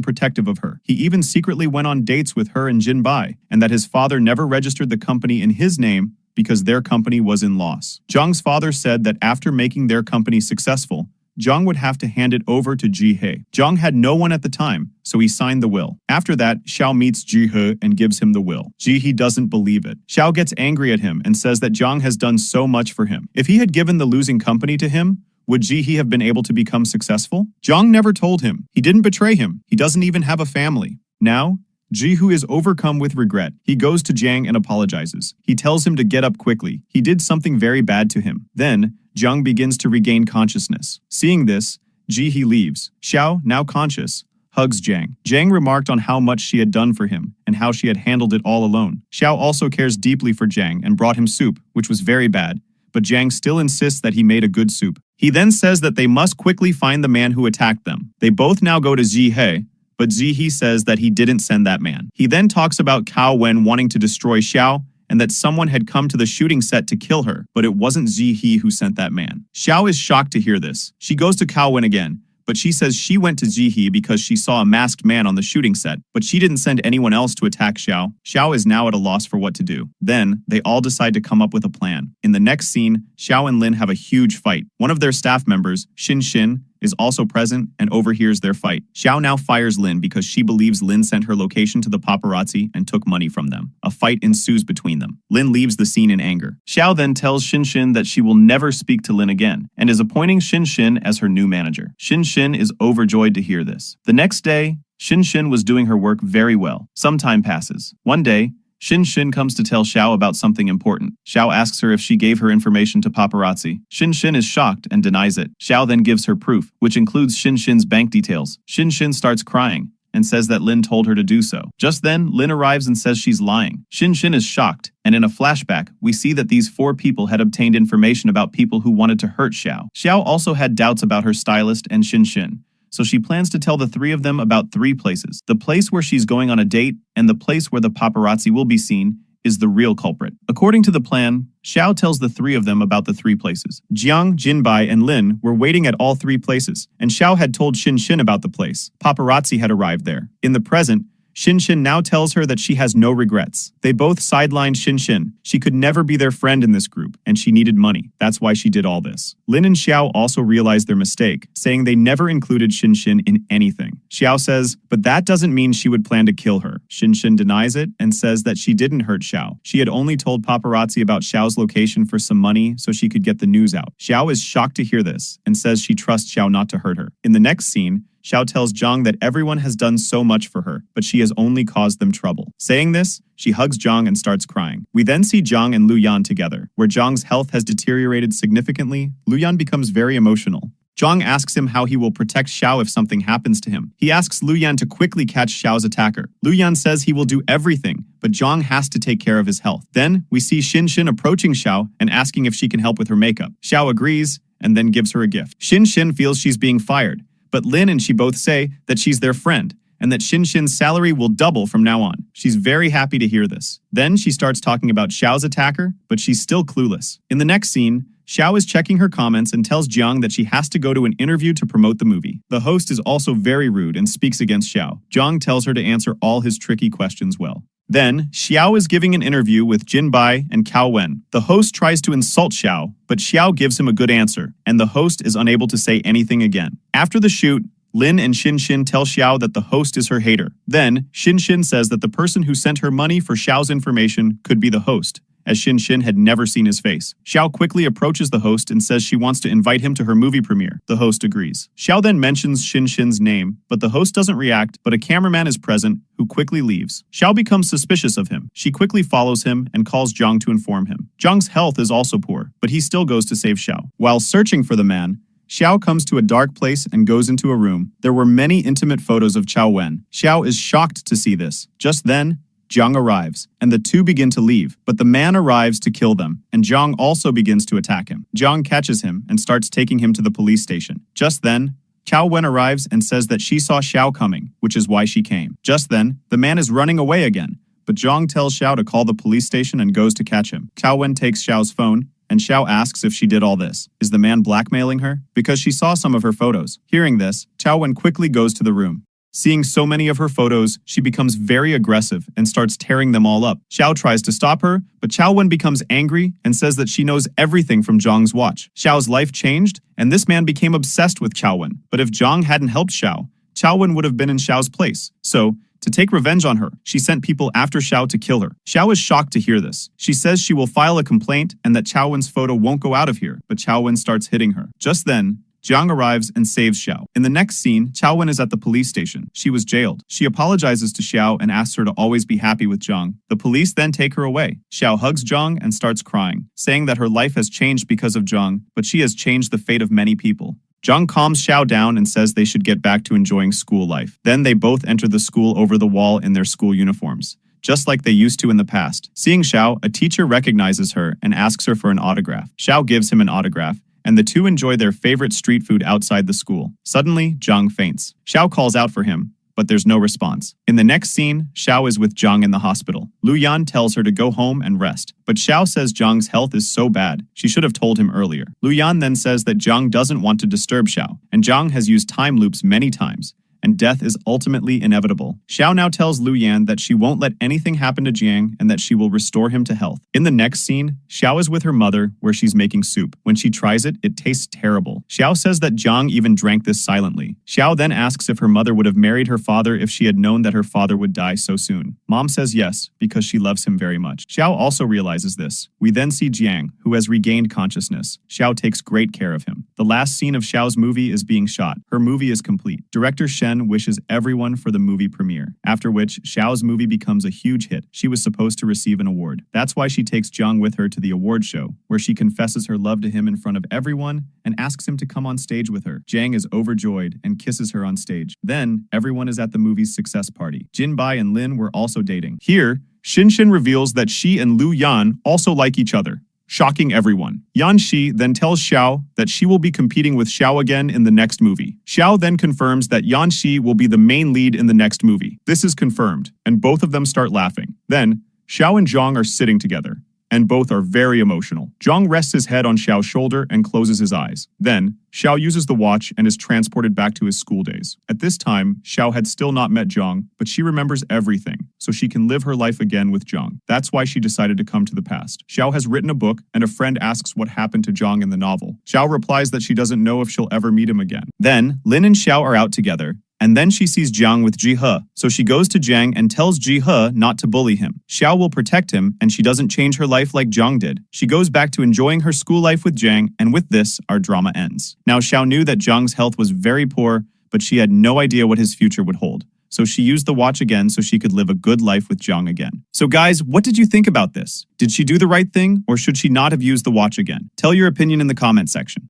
protective of her. He even secretly went on dates with her and Jinbai, and that his father never registered the company in his name because their company was in loss. Zhang's father said that after making their company successful, Zhang would have to hand it over to He. Zhang had no one at the time, so he signed the will. After that, Xiao meets He and gives him the will. He doesn't believe it. Xiao gets angry at him and says that Zhang has done so much for him. If he had given the losing company to him, would He have been able to become successful? Zhang never told him. He didn't betray him. He doesn't even have a family. Now, Jihu is overcome with regret. He goes to Zhang and apologizes. He tells him to get up quickly. He did something very bad to him. Then, Zhang begins to regain consciousness. Seeing this, He leaves. Xiao, now conscious, hugs Zhang. Zhang remarked on how much she had done for him and how she had handled it all alone. Xiao also cares deeply for Zhang and brought him soup, which was very bad, but Zhang still insists that he made a good soup. He then says that they must quickly find the man who attacked them. They both now go to He, but He says that he didn't send that man. He then talks about Cao Wen wanting to destroy Xiao and that someone had come to the shooting set to kill her, but it wasn't He who sent that man. Xiao is shocked to hear this. She goes to Cao Wen again, but she says she went to He because she saw a masked man on the shooting set, but she didn't send anyone else to attack Xiao. Xiao is now at a loss for what to do. Then, they all decide to come up with a plan. In the next scene, Xiao and Lin have a huge fight. One of their staff members, Xin, is also present and overhears their fight. Xiao now fires Lin because she believes Lin sent her location to the paparazzi and took money from them. A fight ensues between them. Lin leaves the scene in anger. Xiao then tells Xin that she will never speak to Lin again and is appointing Xin as her new manager. Xin is overjoyed to hear this. The next day, Xin was doing her work very well. Some time passes. One day, Xin comes to tell Xiao about something important. Xiao asks her if she gave her information to paparazzi. Xin is shocked and denies it. Xiao then gives her proof, which includes Xin's bank details. Xin starts crying and says that Lin told her to do so. Just then, Lin arrives and says she's lying. Xin is shocked, and in a flashback, we see that these 4 people had obtained information about people who wanted to hurt Xiao. Xiao also had doubts about her stylist and Xin. So she plans to tell the 3 of them about 3 places. The place where she's going on a date and the place where the paparazzi will be seen is the real culprit. According to the plan, Xiao tells the three of them about the three places. Jiang, Jinbai, and Lin were waiting at all three places, and Xiao had told Xin about the place. Paparazzi had arrived there. In the present, Xin now tells her that she has no regrets. They both sidelined Xin. She could never be their friend in this group, and she needed money. That's why she did all this. Lin and Xiao also realized their mistake, saying they never included Xin in anything. Xiao says, but that doesn't mean she would plan to kill her. Xin denies it and says that she didn't hurt Xiao. She had only told paparazzi about Xiao's location for some money so she could get the news out. Xiao is shocked to hear this and says she trusts Xiao not to hurt her. In the next scene, Xiao tells Zhang that everyone has done so much for her, but she has only caused them trouble. Saying this, she hugs Zhang and starts crying. We then see Zhang and Luyan together. Where Zhang's health has deteriorated significantly, Luyan becomes very emotional. Zhang asks him how he will protect Xiao if something happens to him. He asks Luyan to quickly catch Xiao's attacker. Luyan says he will do everything, but Zhang has to take care of his health. Then, we see Xin approaching Xiao and asking if she can help with her makeup. Xiao agrees and then gives her a gift. Xin feels she's being fired, but Lin and she both say that she's their friend and that Xin's salary will double from now on. She's very happy to hear this. Then she starts talking about Xiao's attacker, but she's still clueless. In the next scene, Xiao is checking her comments and tells Jiang that she has to go to an interview to promote the movie. The host is also very rude and speaks against Xiao. Jiang tells her to answer all his tricky questions well. Then, Xiao is giving an interview with Jinbai and Cao Wen. The host tries to insult Xiao, but Xiao gives him a good answer, and the host is unable to say anything again. After the shoot, Lin and Xin tell Xiao that the host is her hater. Then, Xin says that the person who sent her money for Xiao's information could be the host, as Xin had never seen his face. Xiao quickly approaches the host and says she wants to invite him to her movie premiere. The host agrees. Xiao then mentions Xin's name, but the host doesn't react, but a cameraman is present who quickly leaves. Xiao becomes suspicious of him. She quickly follows him and calls Zhang to inform him. Zhang's health is also poor, but he still goes to save Xiao. While searching for the man, Xiao comes to a dark place and goes into a room. There were many intimate photos of Cao Wen. Xiao is shocked to see this. Just then, Zhang arrives, and the two begin to leave, but the man arrives to kill them, and Zhang also begins to attack him. Zhang catches him and starts taking him to the police station. Just then, Cao Wen arrives and says that she saw Xiao coming, which is why she came. Just then, the man is running away again, but Zhang tells Xiao to call the police station and goes to catch him. Cao Wen takes Xiao's phone, and Xiao asks if she did all this. Is the man blackmailing her? Because she saw some of her photos. Hearing this, Cao Wen quickly goes to the room. Seeing so many of her photos, she becomes very aggressive and starts tearing them all up. Xiao tries to stop her, but Cao Wen becomes angry and says that she knows everything from Zhang's watch. Xiao's life changed, and this man became obsessed with Cao Wen. But if Zhang hadn't helped Xiao, Cao Wen would have been in Xiao's place. So, to take revenge on her, she sent people after Xiao to kill her. Xiao is shocked to hear this. She says she will file a complaint and that Cao Wen's photo won't go out of here, but Cao Wen starts hitting her. Just then, Jiang arrives and saves Xiao. In the next scene, Cao Wen is at the police station. She was jailed. She apologizes to Xiao and asks her to always be happy with Jiang. The police then take her away. Xiao hugs Jiang and starts crying, saying that her life has changed because of Jiang, but she has changed the fate of many people. Jiang calms Xiao down and says they should get back to enjoying school life. Then they both enter the school over the wall in their school uniforms, just like they used to in the past. Seeing Xiao, a teacher recognizes her and asks her for an autograph. Xiao gives him an autograph, and the two enjoy their favorite street food outside the school. Suddenly, Zhang faints. Xiao calls out for him, but there's no response. In the next scene, Xiao is with Zhang in the hospital. Luyan tells her to go home and rest, but Xiao says Zhang's health is so bad, she should have told him earlier. Luyan then says that Zhang doesn't want to disturb Xiao, and Zhang has used time loops many times, and death is ultimately inevitable. Xiao now tells Luyan that she won't let anything happen to Jiang and that she will restore him to health. In the next scene, Xiao is with her mother where she's making soup. When she tries it, it tastes terrible. Xiao says that Jiang even drank this silently. Xiao then asks if her mother would have married her father if she had known that her father would die so soon. Mom says yes, because she loves him very much. Xiao also realizes this. We then see Jiang, who has regained consciousness. Xiao takes great care of him. The last scene of Xiao's movie is being shot. Her movie is complete. Director Shen wishes everyone for the movie premiere, after which Xiao's movie becomes a huge hit. She was supposed to receive an award. That's why she takes Jiang with her to the award show, where she confesses her love to him in front of everyone and asks him to come on stage with her. Jiang is overjoyed and kisses her on stage. Then, everyone is at the movie's success party. Jinbai and Lin were also dating. Here, Xin reveals that she and Lu Yan also like each other, shocking everyone. Yan Shi then tells Xiao that she will be competing with Xiao again in the next movie. Xiao then confirms that Yan Shi will be the main lead in the next movie. This is confirmed, and both of them start laughing. Then, Xiao and Zhang are sitting together. and both are very emotional. Zhang rests his head on Xiao's shoulder and closes his eyes. Then, Xiao uses the watch and is transported back to his school days. At this time, Xiao had still not met Zhang, but she remembers everything, so she can live her life again with Zhang. That's why she decided to come to the past. Xiao has written a book, and a friend asks what happened to Zhang in the novel. Xiao replies that she doesn't know if she'll ever meet him again. Then, Lin and Xiao are out together, and then she sees Jiang with Ji-he, so she goes to Jiang and tells Ji-he not to bully him. Xiao will protect him, and she doesn't change her life like Jiang did. She goes back to enjoying her school life with Jiang, and with this, our drama ends. Now, Xiao knew that Jiang's health was very poor, but she had no idea what his future would hold. So she used the watch again so she could live a good life with Jiang again. So guys, what did you think about this? Did she do the right thing, or should she not have used the watch again? Tell your opinion in the comment section.